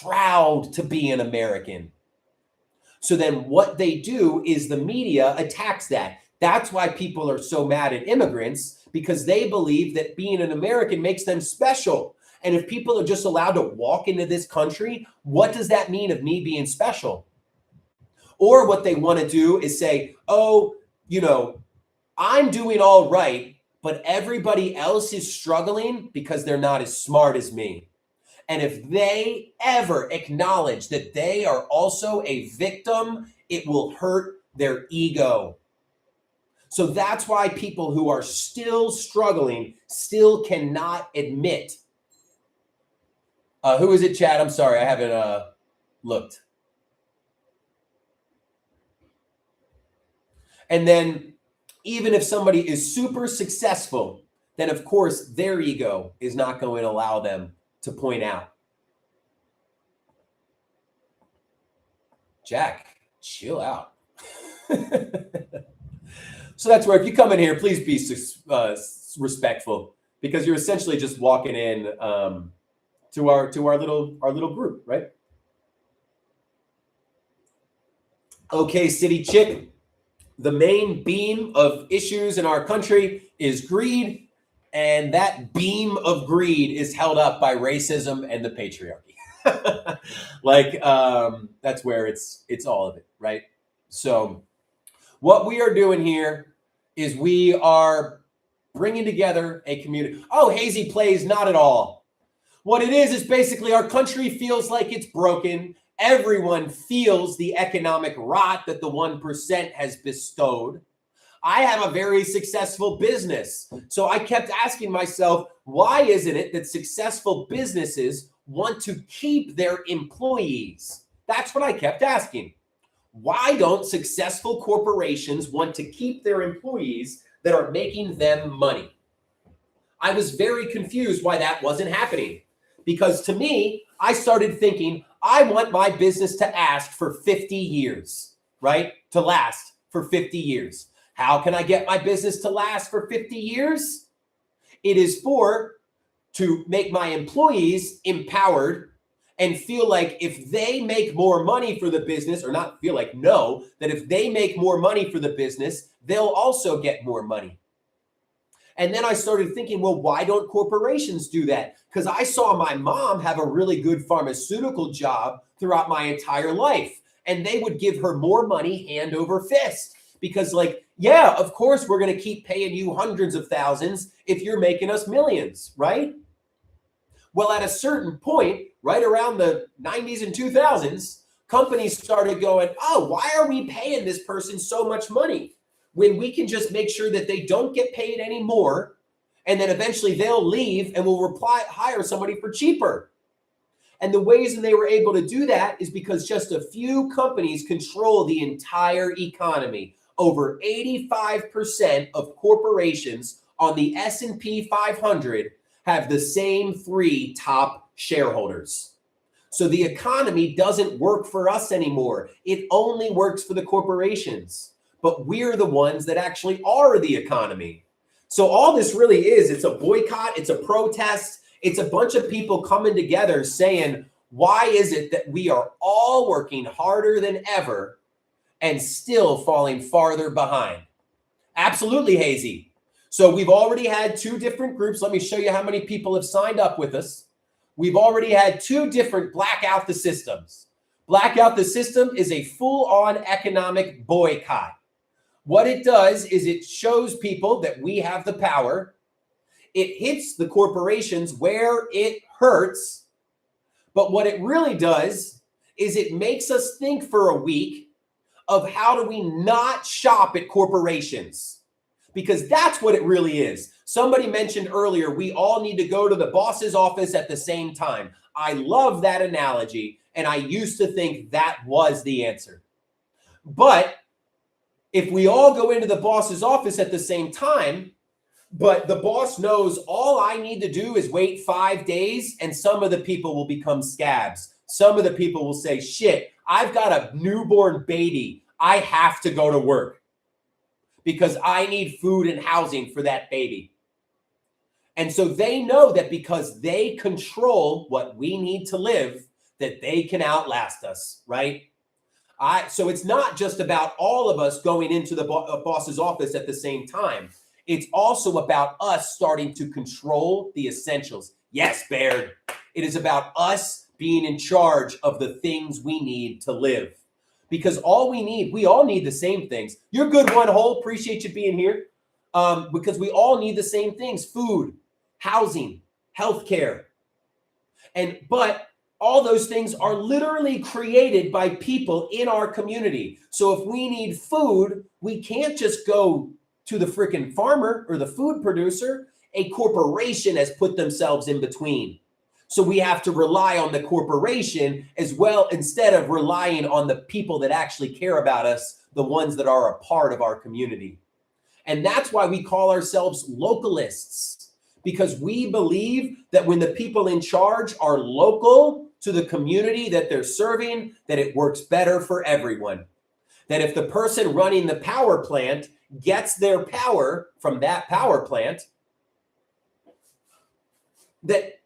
proud to be an American. So then what they do is the media attacks that. That's why people are so mad at immigrants, because they believe that being an American makes them special. And if people are just allowed to walk into this country, what does that mean of me being special? Or what they want to do is say, oh, I'm doing all right, but everybody else is struggling because they're not as smart as me. And if they ever acknowledge that they are also a victim, it will hurt their ego. So that's why people who are still struggling still cannot admit. Who is it, Chad? I'm sorry, I haven't looked. And then even if somebody is super successful, then of course their ego is not going to allow them to point out. Jack, chill out. So that's where if you come in here, please be respectful, because you're essentially just walking in to our little group, right? Okay, City Chick. The main beam of issues in our country is greed, and that beam of greed is held up by racism and the patriarchy. That's where it's all of it, right? So what we are doing here is we are bringing together a community. Oh, Hazy plays not at all. What it is basically our country feels like it's broken. Everyone feels the economic rot that the 1% has bestowed. I have a very successful business. So I kept asking myself, why isn't it that successful businesses want to keep their employees? That's what I kept asking. Why don't successful corporations want to keep their employees that are making them money? I was very confused why that wasn't happening, because to me, I started thinking, I want my business to last for 50 years, right? To last for 50 years. How can I get my business to last for 50 years? It is to make my employees empowered and feel like if they make more money for the business, or not feel like, know that if they make more money for the business, they'll also get more money. And then I started thinking, well, why don't corporations do that? Because I saw my mom have a really good pharmaceutical job throughout my entire life, and they would give her more money hand over fist. Because yeah, of course, we're going to keep paying you hundreds of thousands if you're making us millions, right? Well, at a certain point, right around the 90s and 2000s, companies started going, oh, why are we paying this person so much money when we can just make sure that they don't get paid anymore, and then eventually they'll leave and we'll hire somebody for cheaper? And the reason they were able to do that is because just a few companies control the entire economy. Over 85% of corporations on the S&P 500 have the same 3 top shareholders. So the economy doesn't work for us anymore. It only works for the corporations. But we're the ones that actually are the economy. So all this really is, it's a boycott, it's a protest, it's a bunch of people coming together saying, why is it that we are all working harder than ever and still falling farther behind? Absolutely, Hazy. So we've already had 2 different groups. Let me show you how many people have signed up with us. We've already had 2 different Blackout the Systems. Blackout the System is a full-on economic boycott. What it does is it shows people that we have the power. It hits the corporations where it hurts. But what it really does is it makes us think for a week of how do we not shop at corporations, because that's what it really is. Somebody mentioned earlier, we all need to go to the boss's office at the same time. I love that analogy, and I used to think that was the answer. But if we all go into the boss's office at the same time, but the boss knows all I need to do is wait 5 days, and some of the people will become scabs. Some of the people will say, shit, I've got a newborn baby. I have to go to work because I need food and housing for that baby. And so they know that because they control what we need to live, that they can outlast us, right? So it's not just about all of us going into the boss's office at the same time. It's also about us starting to control the essentials. Yes, Baird. It is about us being in charge of the things we need to live. Because we all need the same things. You're good, One Hole. Appreciate you being here. Because we all need the same things: food, housing, healthcare. But all those things are literally created by people in our community. So if we need food, we can't just go to the freaking farmer or the food producer. A corporation has put themselves in between. So we have to rely on the corporation as well, instead of relying on the people that actually care about us, the ones that are a part of our community. And that's why we call ourselves localists, because we believe that when the people in charge are local to the community that they're serving, that it works better for everyone. That if the person running the power plant gets their power from that power plant, that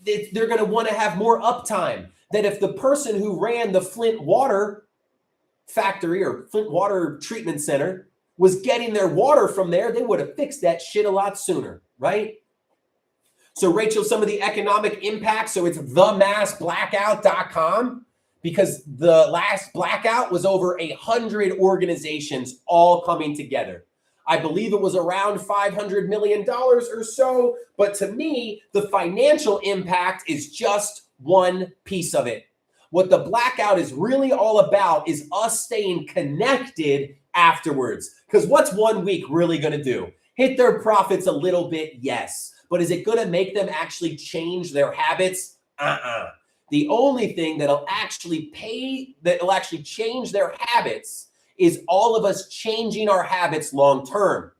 they're going to want to have more uptime. That if the person who ran the Flint water factory or Flint water treatment center was getting their water from there, they would have fixed that shit a lot sooner, right? So Rachel, some of the economic impact, so it's themassblackout.com, because the last blackout was over 100 organizations all coming together. I believe it was around $500 million or so. But to me, the financial impact is just one piece of it. What the blackout is really all about is us staying connected afterwards. Because what's 1 week really going to do? Hit their profits a little bit, yes. But is it going to make them actually change their habits? The only thing that'll actually change their habits is all of us changing our habits long term.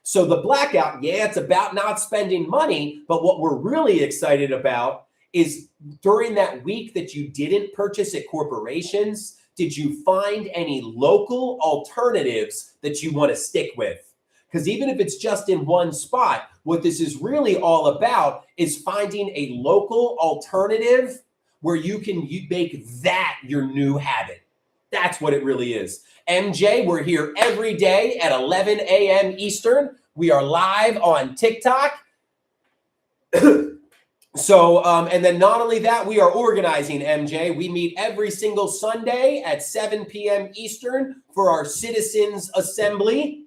So the blackout, yeah, it's about not spending money, but what we're really excited about is during that week that you didn't purchase at corporations, did you find any local alternatives that you want to stick with? Because even if it's just in one spot, what this is really all about is finding a local alternative where you can make that your new habit. That's what it really is. MJ, we're here every day at 11 a.m. Eastern. We are live on TikTok. So, and then not only that, we are organizing, MJ. We meet every single Sunday at 7 p.m. Eastern for our Citizens Assembly.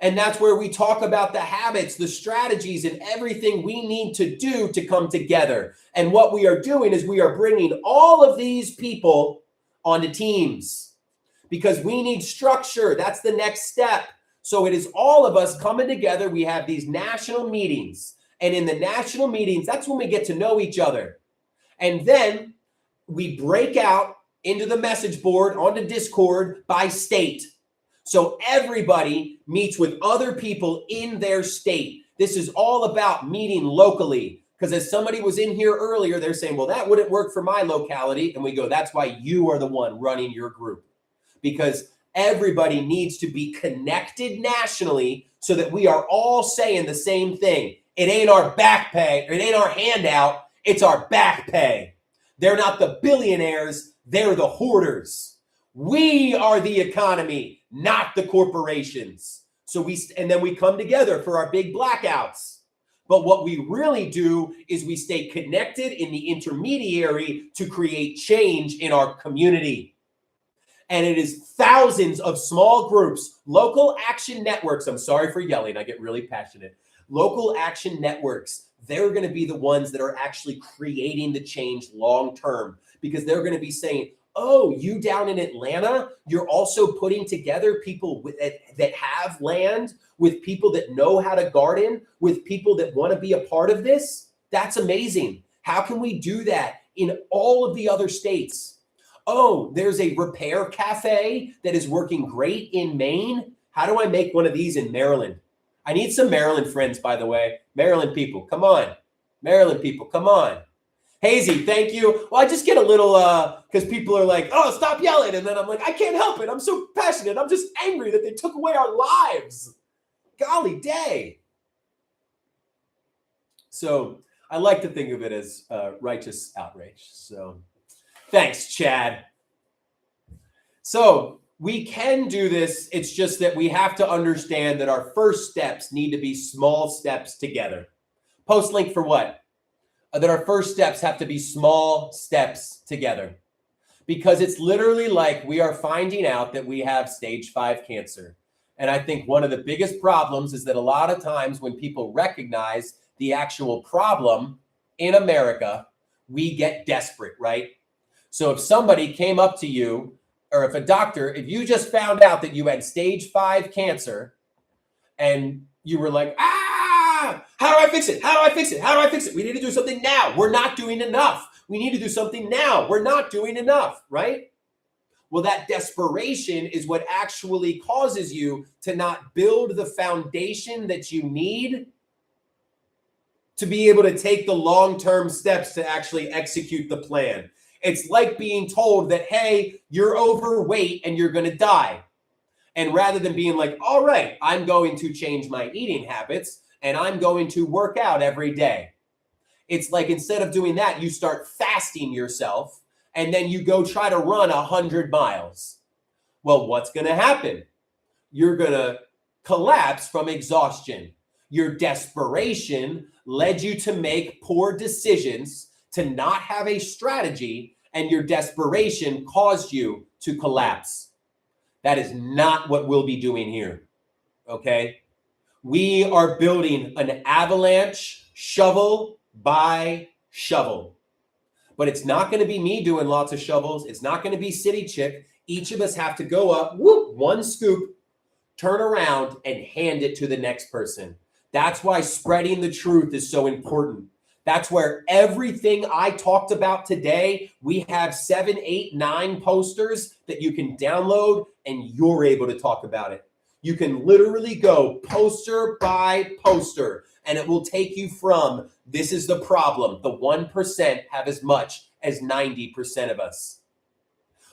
And that's where we talk about the habits, the strategies, and everything we need to do to come together. And what we are doing is we are bringing all of these people onto teams, because we need structure. That's the next step. So it is all of us coming together. We have these national meetings. And in the national meetings, that's when we get to know each other. And then we break out into the message board, onto Discord by state. So everybody meets with other people in their state. This is all about meeting locally. Because as somebody was in here earlier, they're saying, well, that wouldn't work for my locality. And we go, that's why you are the one running your group. Because everybody needs to be connected nationally so that we are all saying the same thing. It ain't our back pay, or it ain't our handout, it's our back pay. They're not the billionaires, they're the hoarders. We are the economy, not the corporations. And then we come together for our big blackouts. But what we really do is we stay connected in the intermediary to create change in our community. And it is thousands of small groups, local action networks. I'm sorry for yelling. I get really passionate. Local action networks, they're going to be the ones that are actually creating the change long term, because they're going to be saying, oh, you down in Atlanta, you're also putting together people that have land, with people that know how to garden, with people that want to be a part of this. That's amazing. How can we do that in all of the other states? Oh, there's a repair cafe that is working great in Maine. How do I make one of these in Maryland? I need some Maryland friends, by the way. Maryland people, come on. Maryland people, come on. Hazy, thank you. Well, I just get a little, because people are like, oh, stop yelling. And then I'm like, I can't help it. I'm so passionate. I'm just angry that they took away our lives. Golly day. So I like to think of it as righteous outrage. So thanks, Chad. So we can do this. It's just that we have to understand that our first steps need to be small steps together. Post link for what? That our first steps have to be small steps together. Because it's literally like we are finding out that we have stage 5 cancer. And I think one of the biggest problems is that a lot of times when people recognize the actual problem in America, we get desperate, right? So if somebody came up to you or if a doctor, if you just found out that you had stage 5 cancer and you were like, how do I fix it? How do I fix it? How do I fix it? We need to do something now. We're not doing enough. We need to do something now. We're not doing enough, right? Well, that desperation is what actually causes you to not build the foundation that you need to be able to take the long-term steps to actually execute the plan. It's like being told that, hey, you're overweight and you're going to die. And rather than being like, all right, I'm going to change my eating habits and I'm going to work out every day. It's like instead of doing that, you start fasting yourself and then you go try to run 100 miles. Well, what's going to happen? You're going to collapse from exhaustion. Your desperation led you to make poor decisions, to not have a strategy, and your desperation caused you to collapse. That is not what we'll be doing here, okay? We are building an avalanche shovel by shovel. But it's not going to be me doing lots of shovels. It's not going to be City Chick. Each of us have to go up, whoop, one scoop, turn around, and hand it to the next person. That's why spreading the truth is so important. That's where everything I talked about today, we have 7, 8, 9 posters that you can download and you're able to talk about it. You can literally go poster by poster and it will take you from, this is the problem. The 1% have as much as 90% of us.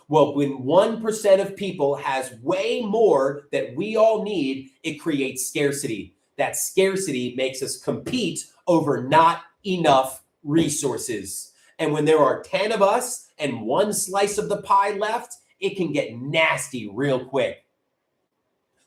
Well, when 1% of people has way more that we all need, it creates scarcity. That scarcity makes us compete over not enough resources. And when there are 10 of us and one slice of the pie left, it can get nasty real quick.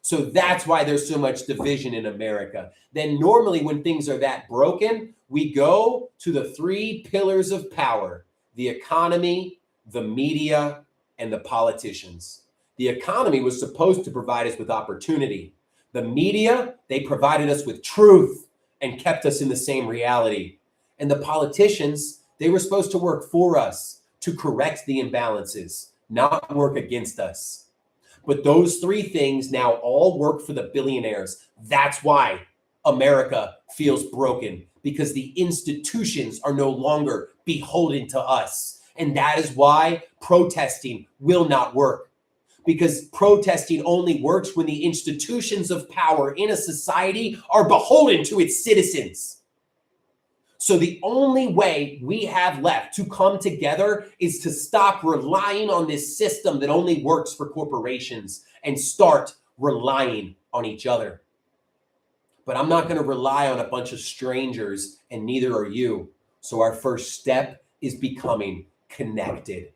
So that's why there's so much division in America. Then normally when things are that broken, we go to the 3 pillars of power: the economy, the media, and the politicians. The economy was supposed to provide us with opportunity. The media, they provided us with truth and kept us in the same reality. And the politicians, they were supposed to work for us to correct the imbalances, not work against us. But those 3 things now all work for the billionaires. That's why America feels broken, because the institutions are no longer beholden to us. And that is why protesting will not work. Because protesting only works when the institutions of power in a society are beholden to its citizens. So the only way we have left to come together is to stop relying on this system that only works for corporations and start relying on each other. But I'm not going to rely on a bunch of strangers, and neither are you. So our first step is becoming connected.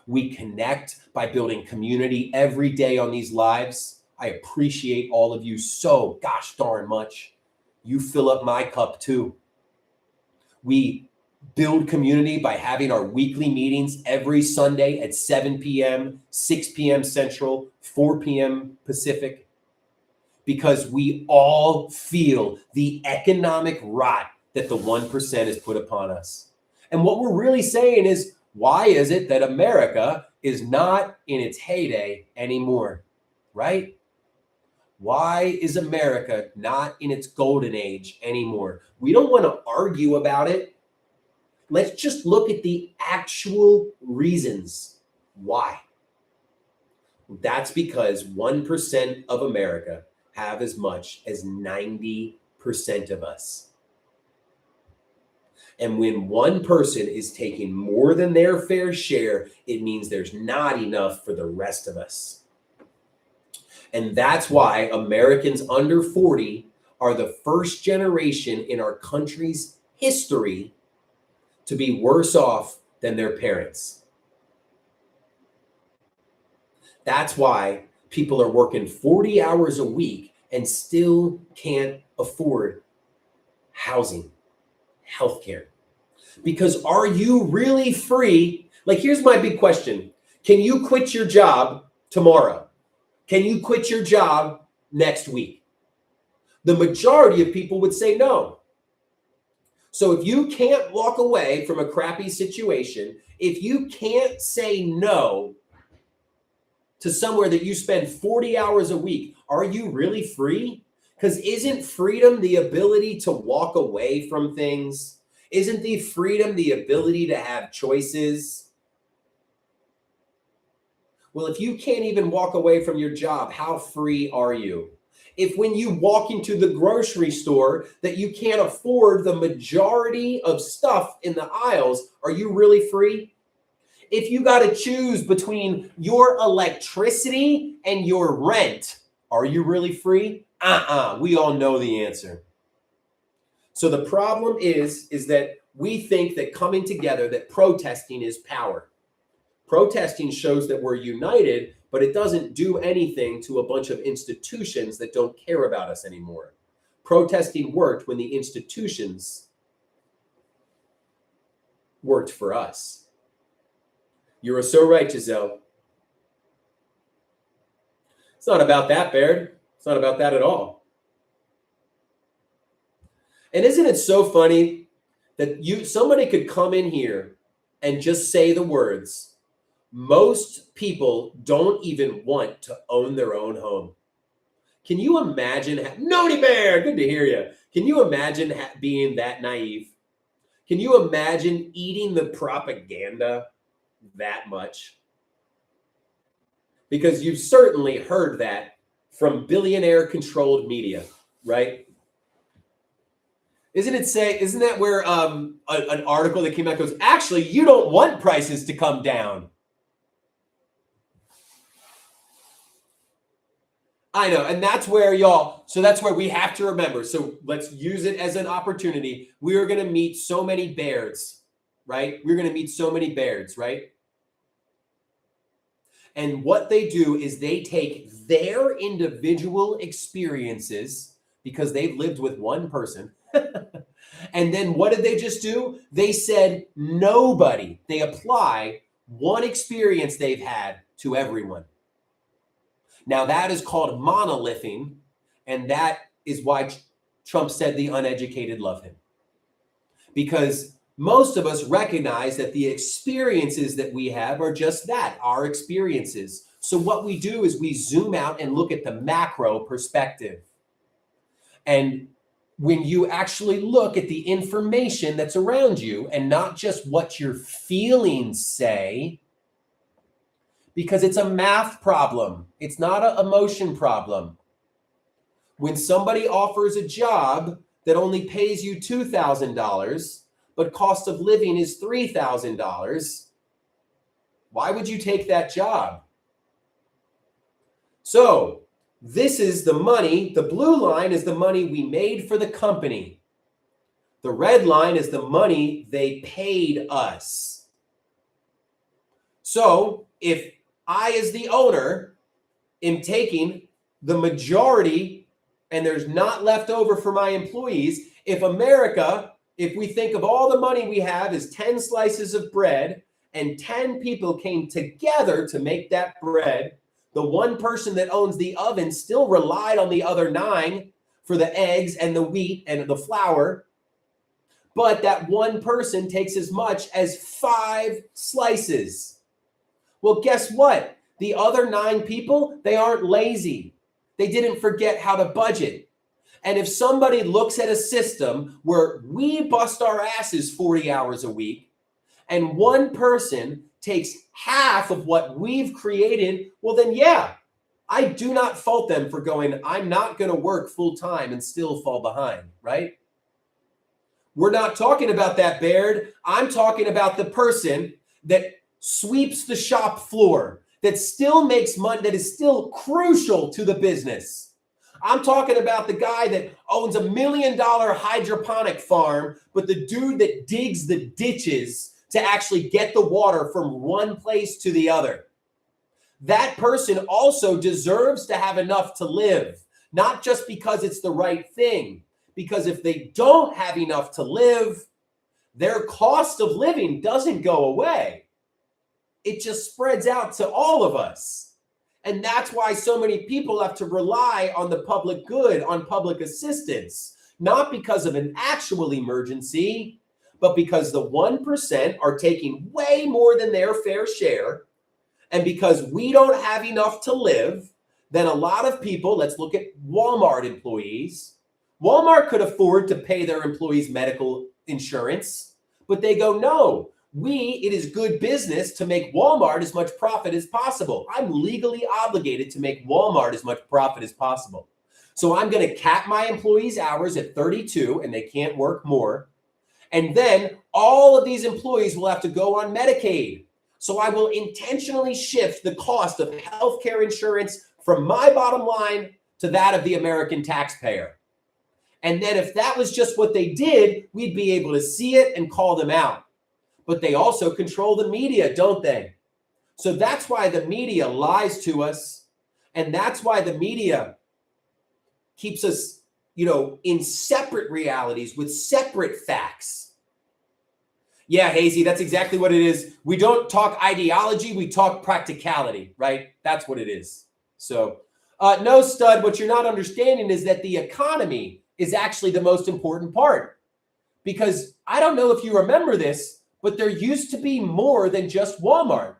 We connect by building community every day on these lives. I appreciate all of you so gosh darn much. You fill up my cup too. We build community by having our weekly meetings every Sunday at 7 p.m., 6 p.m. Central, 4 p.m. Pacific, because we all feel the economic rot that the 1% has put upon us. And what we're really saying is, why is it that America is not in its heyday anymore, right? Why is America not in its golden age anymore? We don't want to argue about it. Let's just look at the actual reasons why. That's because 1% of America have as much as 90% of us. And when one person is taking more than their fair share, it means there's not enough for the rest of us. And that's why Americans under 40 are the first generation in our country's history to be worse off than their parents. That's why people are working 40 hours a week and still can't afford housing, healthcare. Because are you really free? Like, here's my big question. Can you quit your job tomorrow? Can you quit your job next week? The majority of people would say no. So if you can't walk away from a crappy situation, if you can't say no, to somewhere that you spend 40 hours a week, are you really free? Because isn't freedom the ability to walk away from things? Isn't the freedom the ability to have choices? Well, if you can't even walk away from your job, how free are you? If when you walk into the grocery store that you can't afford the majority of stuff in the aisles, are you really free? If you got to choose between your electricity and your rent, are you really free? We all know the answer. So the problem is that we think that coming together, that protesting is power. Protesting shows that we're united, but it doesn't do anything to a bunch of institutions that don't care about us anymore. Protesting worked when the institutions worked for us. You are so right, Giselle. It's not about that, Baird. It's not about that at all. And isn't it so funny that somebody could come in here and just say the words, most people don't even want to own their own home. Can you imagine? Noni Bear, good to hear you. Can you imagine being that naive? Can you imagine eating the propaganda that much? Because you've certainly heard that from billionaire-controlled media, right? Isn't that where an article that came out goes, actually, you don't want prices to come down. I know, and that's where that's where we have to remember. So let's use it as an opportunity. We are going to meet so many Bairds, right? We're going to meet so many Bairds, right? And what they do is they take their individual experiences, because they've lived with one person. And then what did they just do? They said nobody. They apply one experience they've had to everyone. Now, that is called monolithing, and that is why Trump said the uneducated love him. Because most of us recognize that the experiences that we have are just that, our experiences. So what we do is we zoom out and look at the macro perspective. And when you actually look at the information that's around you and not just what your feelings say, because it's a math problem. It's not an emotion problem. When somebody offers a job that only pays you $2,000, but cost of living is $3,000, why would you take that job? So this is the money. The blue line is the money we made for the company. The red line is the money they paid us. So if I, as the owner, am taking the majority and there's not left over for my employees, if we think of all the money we have as 10 slices of bread and 10 people came together to make that bread, the one person that owns the oven still relied on the other 9 for the eggs and the wheat and the flour. But that one person takes as much as 5 slices. Well, guess what? The other 9 people, they aren't lazy. They didn't forget how to budget. And if somebody looks at a system where we bust our asses 40 hours a week and one person takes half of what we've created, well, then, yeah, I do not fault them for going, I'm not going to work full time and still fall behind, right? We're not talking about that, Baird. I'm talking about the person that sweeps the shop floor, that still makes money, that is still crucial to the business. I'm talking about the guy that owns $1 million hydroponic farm, but the dude that digs the ditches to actually get the water from one place to the other. That person also deserves to have enough to live, not just because it's the right thing, because if they don't have enough to live, their cost of living doesn't go away. It just spreads out to all of us. And that's why so many people have to rely on the public good, on public assistance, not because of an actual emergency, but because the 1% are taking way more than their fair share. And because we don't have enough to live, then a lot of people, let's look at Walmart employees. Walmart could afford to pay their employees medical insurance, but they go, no, it is good business to make Walmart as much profit as possible. I'm legally obligated to make Walmart as much profit as possible. So I'm going to cap my employees' hours at 32 and they can't work more. And then all of these employees will have to go on Medicaid. So I will intentionally shift the cost of healthcare insurance from my bottom line to that of the American taxpayer. And then if that was just what they did, we'd be able to see it and call them out. But they also control the media, don't they? So that's why the media lies to us. And that's why the media keeps us, in separate realities with separate facts. Yeah, Hazy, that's exactly what it is. We don't talk ideology, we talk practicality, right? That's what it is. So, no, Stud, what you're not understanding is that the economy is actually the most important part. Because I don't know if you remember this, but there used to be more than just Walmart.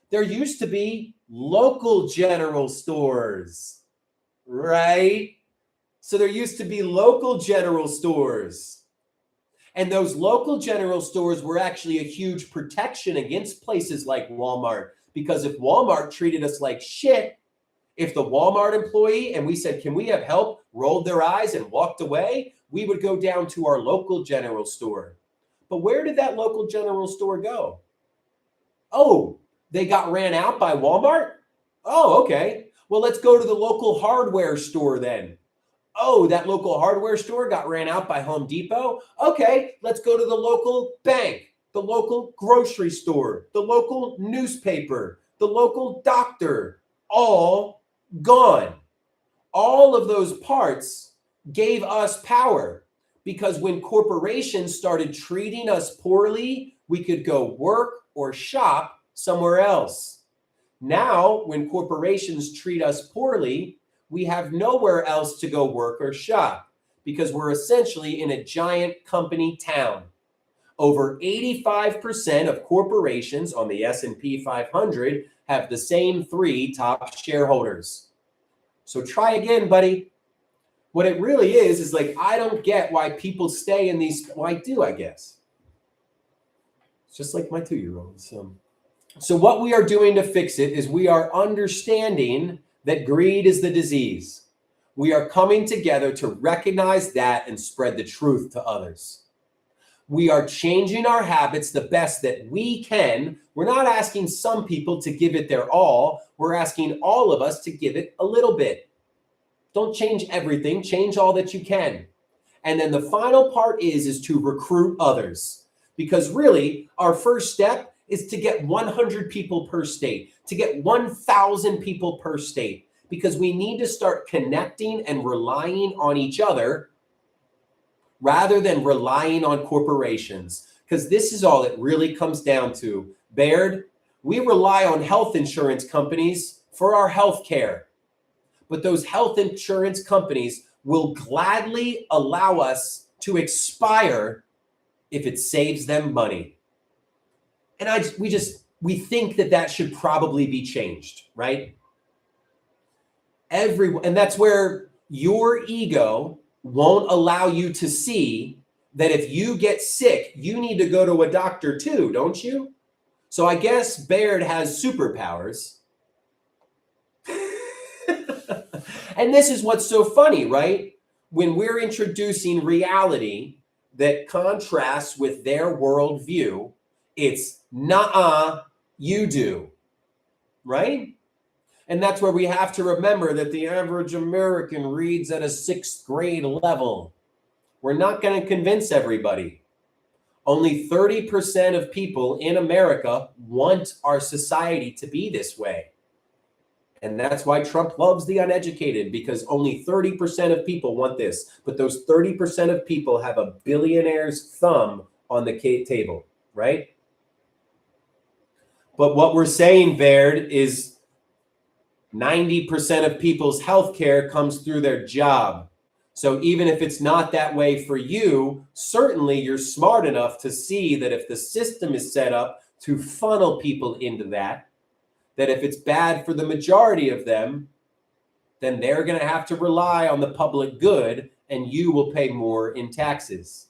There used to be local general stores, right? So there used to be local general stores. And those local general stores were actually a huge protection against places like Walmart. Because if Walmart treated us like shit, if the Walmart employee, and we said, can we have help, rolled their eyes and walked away, we would go down to our local general store. But where did that local general store go? Oh, they got ran out by Walmart? Oh, okay. Well, let's go to the local hardware store then. Oh, that local hardware store got ran out by Home Depot? Okay, let's go to the local bank, the local grocery store, the local newspaper, the local doctor, all gone. All of those parts gave us power because when corporations started treating us poorly, we could go work or shop somewhere else. Now, when corporations treat us poorly, we have nowhere else to go work or shop because we're essentially in a giant company town. Over 85% of corporations on the S&P 500 have the same 3 top shareholders. So try again, buddy. What it really is like, I don't get why people stay in these. Well, I do, I guess. It's just like my 2-year-old. So what we are doing to fix it is we are understanding that greed is the disease. We are coming together to recognize that and spread the truth to others. We are changing our habits the best that we can. We're not asking some people to give it their all. We're asking all of us to give it a little bit. Don't change everything. Change all that you can. And then the final part is to recruit others. Because really, our first step is to get 100 people per state, to get 1,000 people per state, because we need to start connecting and relying on each other rather than relying on corporations, because this is all it really comes down to. Baird, we rely on health insurance companies for our health care, but those health insurance companies will gladly allow us to expire if it saves them money. And we think that should probably be changed, right? And that's where your ego won't allow you to see that if you get sick, you need to go to a doctor too, don't you? So I guess Baird has superpowers. And this is what's so funny, right? When we're introducing reality that contrasts with their worldview, it's nuh-uh, you do, right? And that's where we have to remember that the average American reads at a 6th grade level. We're not going to convince everybody. Only 30% of people in America want our society to be this way. And that's why Trump loves the uneducated, because only 30% of people want this. But those 30% of people have a billionaire's thumb on the table, right? But what we're saying, Baird, is 90% of people's health care comes through their job. So even if it's not that way for you, certainly you're smart enough to see that if the system is set up to funnel people into that, that if it's bad for the majority of them, then they're going to have to rely on the public good and you will pay more in taxes.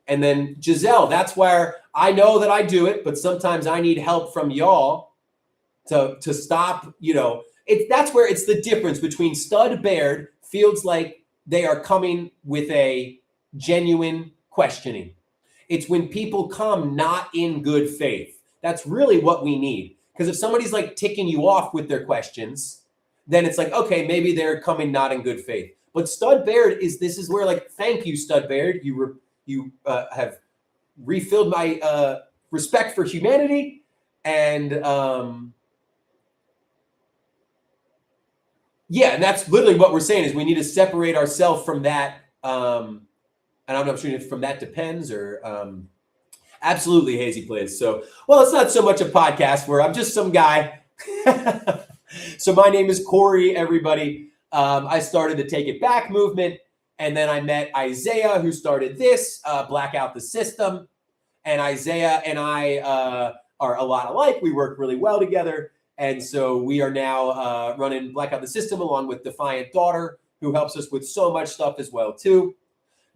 And then Giselle, that's where I know that I do it, but sometimes I need help from y'all to stop, that's where it's the difference between Stud Baird feels like they are coming with a genuine questioning. It's when people come not in good faith. That's really what we need. Because if somebody's like ticking you off with their questions, then it's like, okay, maybe they're coming not in good faith. But Stud Baird this is where like, thank you, Stud Baird. You have refilled my respect for humanity. And and that's literally what we're saying is we need to separate ourselves from that. And I'm not sure if from that depends or absolutely Hazy Plays. So, well, it's not so much a podcast where I'm just some guy. So my name is Corey, everybody. I started the Take It Back movement. And then I met Isaiah, who started this, Black Out the System. And Isaiah and I are a lot alike. We work really well together. And so we are now running Black Out the System along with Defiant Daughter, who helps us with so much stuff as well, too.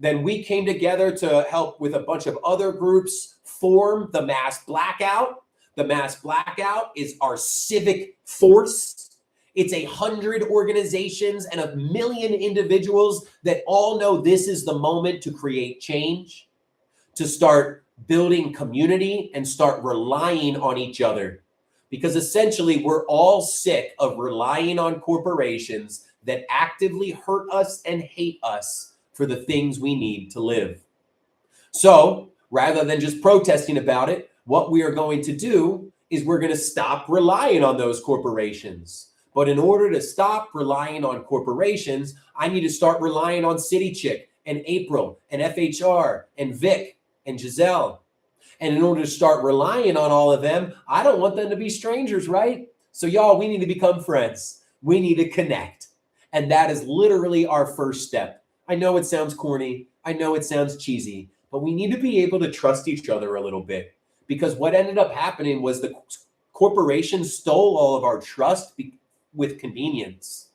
Then we came together to help with a bunch of other groups form the Mass Blackout. The Mass Blackout is our civic force. It's 100 organizations and 1 million individuals that all know this is the moment to create change, to start building community and start relying on each other. Because essentially we're all sick of relying on corporations that actively hurt us and hate us for the things we need to live. So rather than just protesting about it, what we are going to do is we're going to stop relying on those corporations. But in order to stop relying on corporations, I need to start relying on City Chick and April and FHR and Vic and Giselle. And in order to start relying on all of them, I don't want them to be strangers, right? So y'all, we need to become friends. We need to connect. And that is literally our first step. I know it sounds corny. I know it sounds cheesy, but we need to be able to trust each other a little bit. Because what ended up happening was the corporations stole all of our trust with convenience.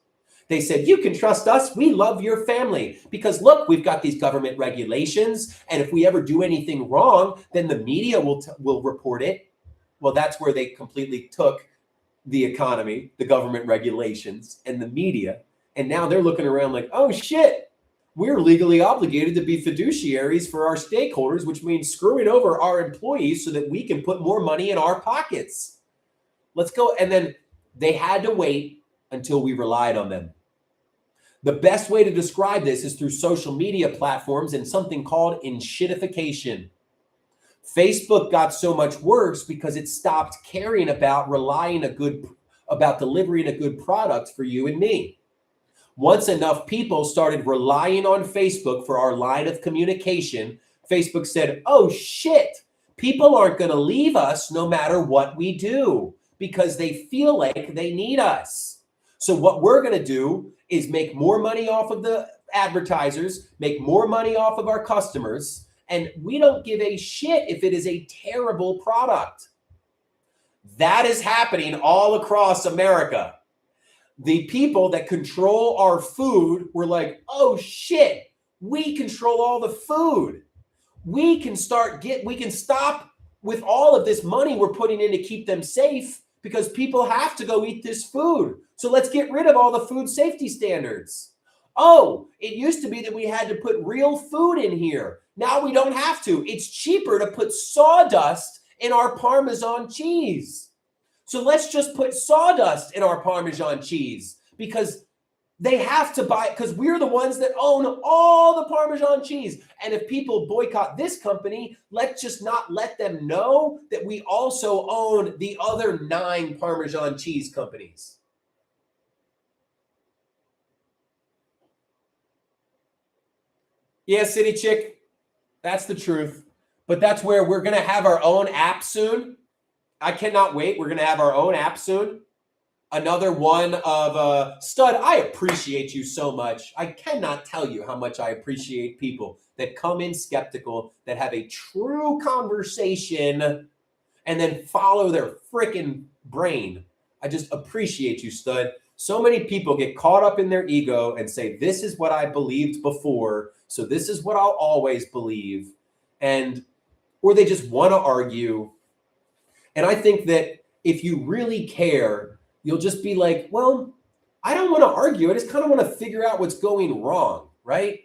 They said, you can trust us. We love your family because look, we've got these government regulations. And if we ever do anything wrong, then the media will report it. Well, that's where they completely took the economy, the government regulations and the media. And now they're looking around like, oh shit, we're legally obligated to be fiduciaries for our stakeholders, which means screwing over our employees so that we can put more money in our pockets. Let's go. And then they had to wait until we relied on them. The best way to describe this is through social media platforms and something called enshittification. Facebook got so much worse because it stopped caring about delivering a good product for you and me. Once enough people started relying on Facebook for our line of communication, Facebook said, oh shit, people aren't going to leave us no matter what we do because they feel like they need us. So what we're going to do is make more money off of the advertisers, make more money off of our customers, and we don't give a shit if it is a terrible product. That is happening all across America. The people that control our food were like, oh shit, we control all the food. We can stop with all of this money we're putting in to keep them safe because people have to go eat this food. So let's get rid of all the food safety standards. Oh, it used to be that we had to put real food in here. Now we don't have to. It's cheaper to put sawdust in our Parmesan cheese. So let's just put sawdust in our Parmesan cheese because they have to buy it because we're the ones that own all the Parmesan cheese. And if people boycott this company, let's just not let them know that we also own the other 9 Parmesan cheese companies. Yeah, City Chick, that's the truth. But that's where we're going to have our own app soon. I cannot wait. We're going to have our own app soon. Another one of Stud, I appreciate you so much. I cannot tell you how much I appreciate people that come in skeptical, that have a true conversation, and then follow their freaking brain. I just appreciate you, stud. So many people get caught up in their ego and say, this is what I believed before, so this is what I'll always believe. Or they just want to argue. And I think that if you really care, you'll just be like, well, I don't want to argue. I just kind of want to figure out what's going wrong, right?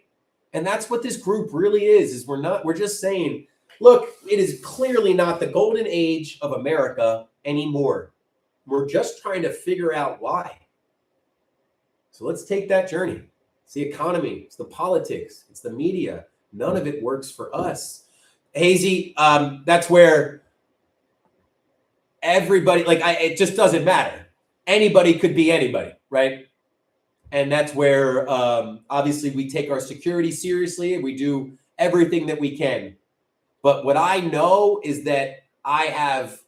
And that's what this group really is we're just saying, look, it is clearly not the golden age of America anymore. We're just trying to figure out why. So let's take that journey. It's the economy, it's the politics, it's the media. None of it works for us. Hazy, that's where everybody, it just doesn't matter. Anybody could be anybody, right? And that's where, obviously, we take our security seriously and we do everything that we can. But what I know is that I have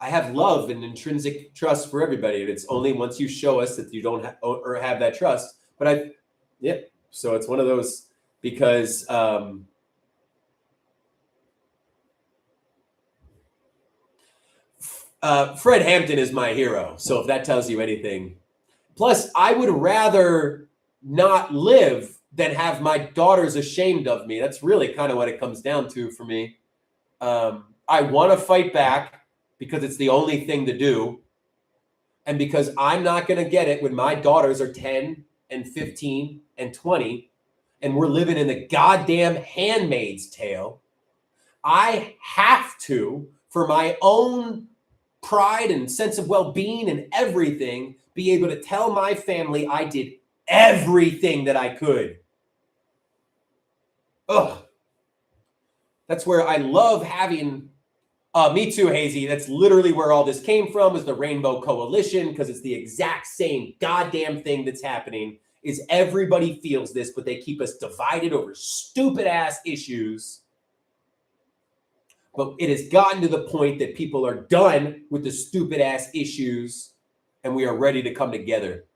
love and intrinsic trust for everybody. And it's only once you show us that you don't have that trust. But so it's one of those, because Fred Hampton is my hero. So if that tells you anything. Plus, I would rather not live than have my daughters ashamed of me. That's really kind of what it comes down to for me. I want to fight back because it's the only thing to do. And because I'm not going to get it when my daughters are 10 and 15 and 20, and we're living in the goddamn Handmaid's Tale. I have to, for my own pride and sense of well-being and everything, be able to tell my family I did everything that I could. Ugh. That's where I love having, me too, Hazy. That's literally where all this came from, was the Rainbow Coalition, because it's the exact same goddamn thing that's happening, is everybody feels this, but they keep us divided over stupid ass issues. But it has gotten to the point that people are done with the stupid ass issues and we are ready to come together.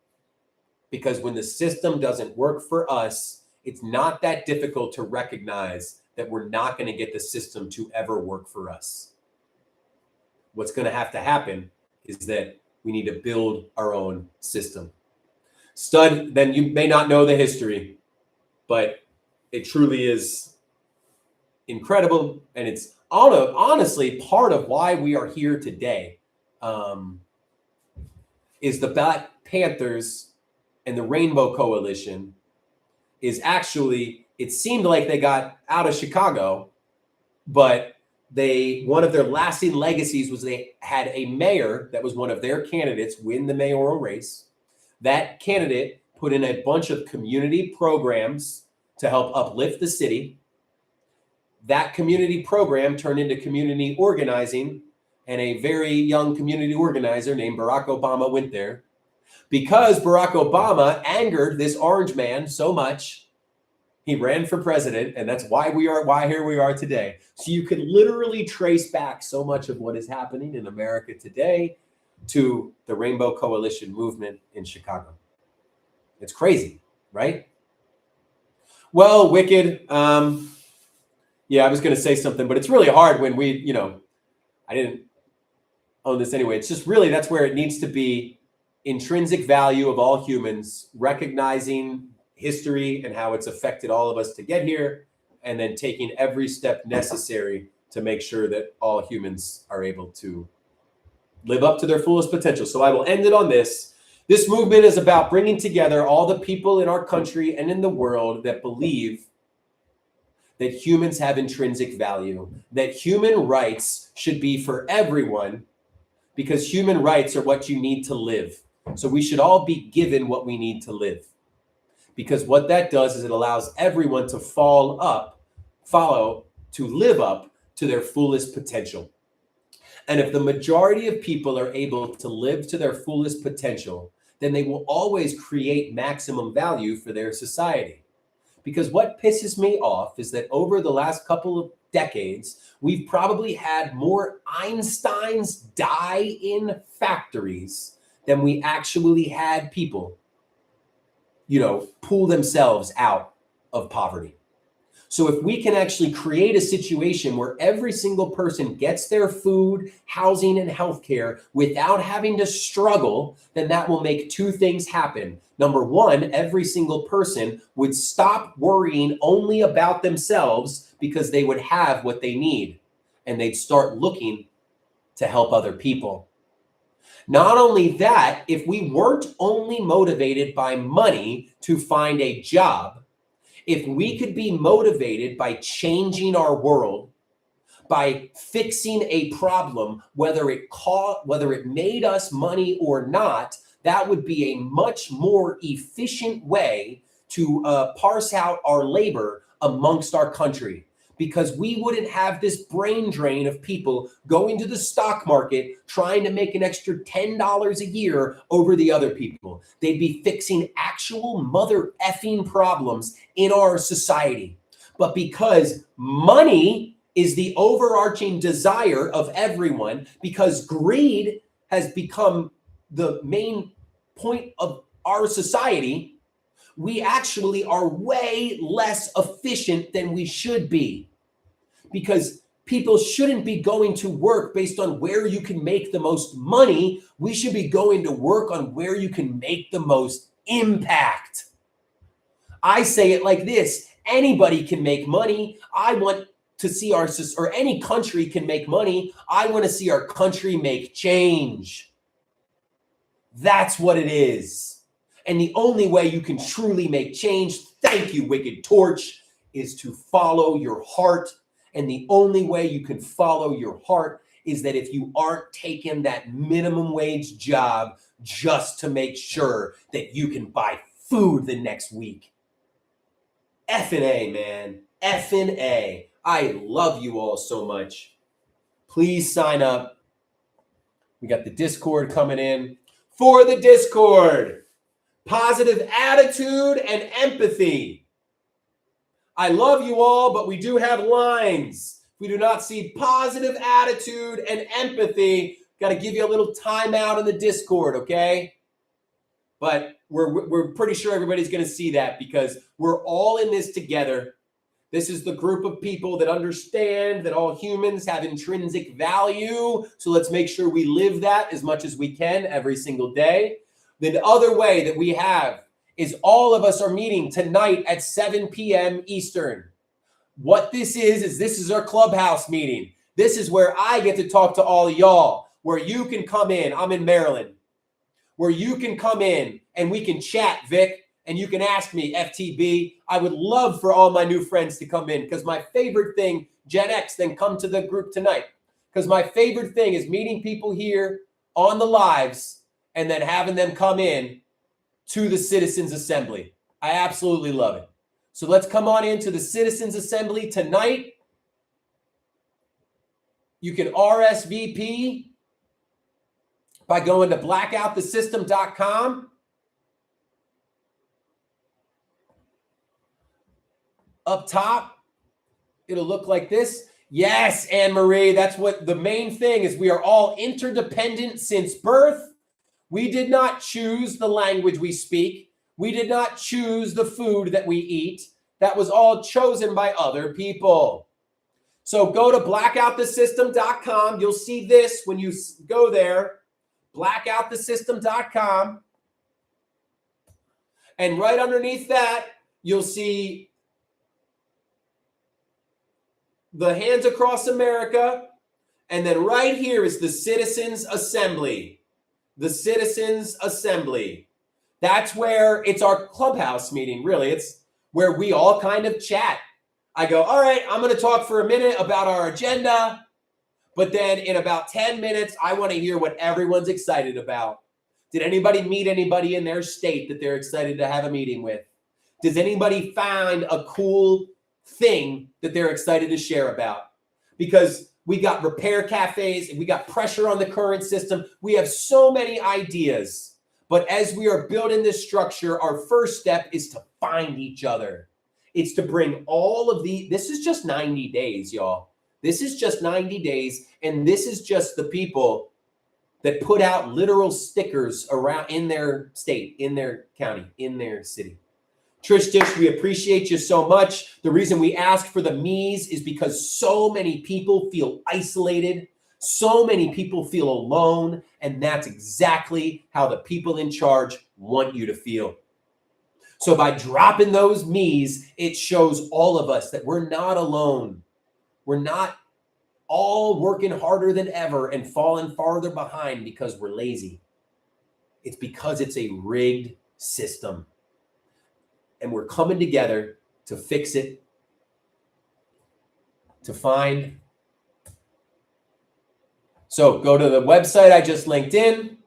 Because when the system doesn't work for us, it's not that difficult to recognize that we're not going to get the system to ever work for us. What's going to have to happen is that we need to build our own system. Stud, then you may not know the history, but it truly is incredible. And it's honestly part of why we are here today. Is the Black Panthers and the Rainbow Coalition is actually, it seemed like they got out of Chicago, but one of their lasting legacies was they had a mayor that was one of their candidates win the mayoral race. That candidate put in a bunch of community programs to help uplift the city. That community program turned into community organizing, and a very young community organizer named Barack Obama went there. Because Barack Obama angered this orange man so much, he ran for president, and that's why here we are today. So you can literally trace back so much of what is happening in America today to the Rainbow Coalition movement in Chicago. It's crazy, right? Well, Wicked, yeah, I was going to say something, but it's really hard when I didn't own this anyway. It's just really, that's where it needs to be intrinsic value of all humans, recognizing history and how it's affected all of us to get here, and then taking every step necessary to make sure that all humans are able to live up to their fullest potential. So I will end it on this. This movement is about bringing together all the people in our country and in the world that believe that humans have intrinsic value, that human rights should be for everyone, because human rights are what you need to live. So we should all be given what we need to live. Because what that does is it allows everyone to live up to their fullest potential. And if the majority of people are able to live to their fullest potential, then they will always create maximum value for their society. Because what pisses me off is that over the last couple of decades, we've probably had more Einsteins die in factories than we actually had people, pull themselves out of poverty. So if we can actually create a situation where every single person gets their food, housing, and healthcare without having to struggle, then that will make two things happen. Number one, every single person would stop worrying only about themselves because they would have what they need, and they'd start looking to help other people. Not only that, if we weren't only motivated by money to find a job, if we could be motivated by changing our world, by fixing a problem, whether it made us money or not, that would be a much more efficient way to parse out our labor amongst our country, because we wouldn't have this brain drain of people going to the stock market trying to make an extra $10 a year over the other people. They'd be fixing actual mother effing problems in our society. But because money is the overarching desire of everyone, because greed has become the main point of our society, we actually are way less efficient than we should be. Because people shouldn't be going to work based on where you can make the most money. We should be going to work on where you can make the most impact. I say it like this: anybody can make money. I want to see or any country can make money. I want to see our country make change. That's what it is. And the only way you can truly make change, thank you, Wicked Torch, is to follow your heart. And the only way you can follow your heart is that if you aren't taking that minimum wage job just to make sure that you can buy food the next week. Effing A, man. Effing A. I love you all so much. Please sign up. We got the Discord coming in. For the Discord, positive attitude and empathy. I love you all, but we do have lines. We do not see positive attitude and empathy. Got to give you a little timeout in the Discord, okay? But we're pretty sure everybody's going to see that, because we're all in this together. This is the group of people that understand that all humans have intrinsic value. So let's make sure we live that as much as we can every single day. The other way that we have is all of us are meeting tonight at 7 p.m. Eastern. What this is our clubhouse meeting. This is where I get to talk to all of y'all, where you can come in. I'm in Maryland. Where you can come in and we can chat, Vic, and you can ask me, FTB. I would love for all my new friends to come in, because my favorite thing, Gen X, then come to the group tonight. Because my favorite thing is meeting people here on the lives and then having them come in to the Citizens Assembly. I absolutely love it. So let's come on into the Citizens Assembly tonight. You can RSVP by going to blackoutthesystem.com. Up top, it'll look like this. Yes, Anne-Marie, that's what the main thing is. We are all interdependent since birth. We did not choose the language we speak. We did not choose the food that we eat. That was all chosen by other people. So go to blackoutthesystem.com. You'll see this when you go there, blackoutthesystem.com. And right underneath that, you'll see the Hands Across America. And then right here is the Citizens Assembly. The Citizens Assembly. That's where it's our clubhouse meeting, really. It's where we all kind of chat. I go, all right, I'm going to talk for a minute about our agenda. But then in about 10 minutes, I want to hear what everyone's excited about. Did anybody meet anybody in their state that they're excited to have a meeting with? Does anybody find a cool thing that they're excited to share about? Because we got repair cafes, and we got pressure on the current system. We have so many ideas. But as we are building this structure, our first step is to find each other. It's to bring all of this is just 90 days, y'all. This is just 90 days. And this is just the people that put out literal stickers around in their state, in their county, in their city, Trish Dish, we appreciate you so much. The reason we ask for the me's is because so many people feel isolated. So many people feel alone. And that's exactly how the people in charge want you to feel. So by dropping those me's, it shows all of us that we're not alone. We're not all working harder than ever and falling farther behind because we're lazy. It's because it's a rigged system. And we're coming together to fix it, to find. So go to the website I just linked in.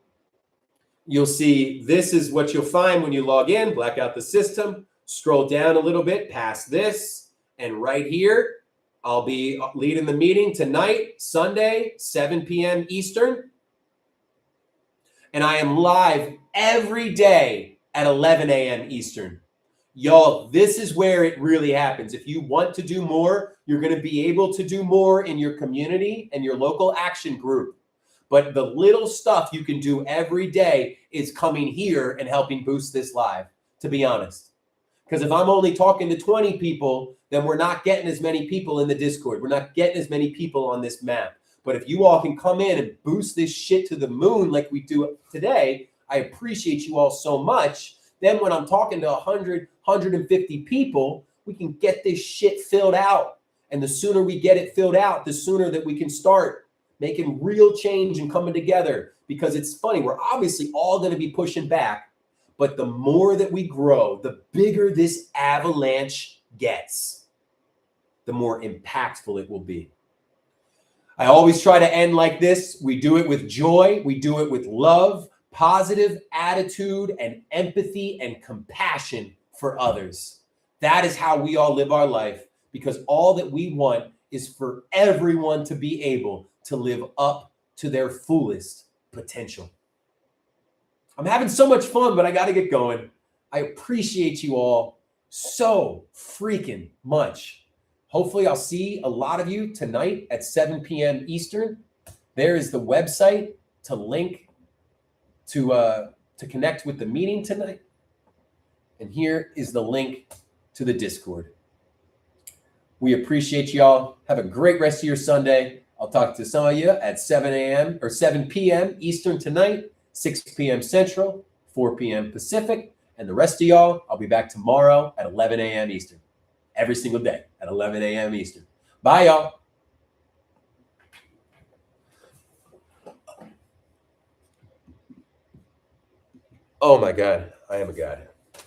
You'll see this is what you'll find when you log in. Black out the system. Scroll down a little bit past this. And right here, I'll be leading the meeting tonight, Sunday, 7 p.m. Eastern. And I am live every day at 11 a.m. Eastern. Y'all, this is where it really happens. If you want to do more, you're going to be able to do more in your community and your local action group. But the little stuff you can do every day is coming here and helping boost this live, to be honest. Because if I'm only talking to 20 people, then we're not getting as many people in the Discord. We're not getting as many people on this map. But if you all can come in and boost this shit to the moon like we do today, I appreciate you all so much. Then when I'm talking to 100, 150 people, we can get this shit filled out. And the sooner we get it filled out, the sooner that we can start making real change and coming together. Because it's funny, we're obviously all going to be pushing back. But the more that we grow, the bigger this avalanche gets, the more impactful it will be. I always try to end like this. We do it with joy. We do it with love, positive attitude, and empathy and compassion for others. That is how we all live our life, because all that we want is for everyone to be able to live up to their fullest potential. I'm having so much fun, but I got to get going. I appreciate you all so freaking much. Hopefully, I'll see a lot of you tonight at 7 p.m. Eastern. There is the website to link to connect with the meeting tonight. And here is the link to the Discord. We appreciate y'all. Have a great rest of your Sunday. I'll talk to some of you at 7 a.m. or 7 p.m. Eastern tonight, 6 p.m. Central, 4 p.m. Pacific. And the rest of y'all, I'll be back tomorrow at 11 a.m. Eastern. Every single day at 11 a.m. Eastern. Bye, y'all. Oh, my God. I am a god.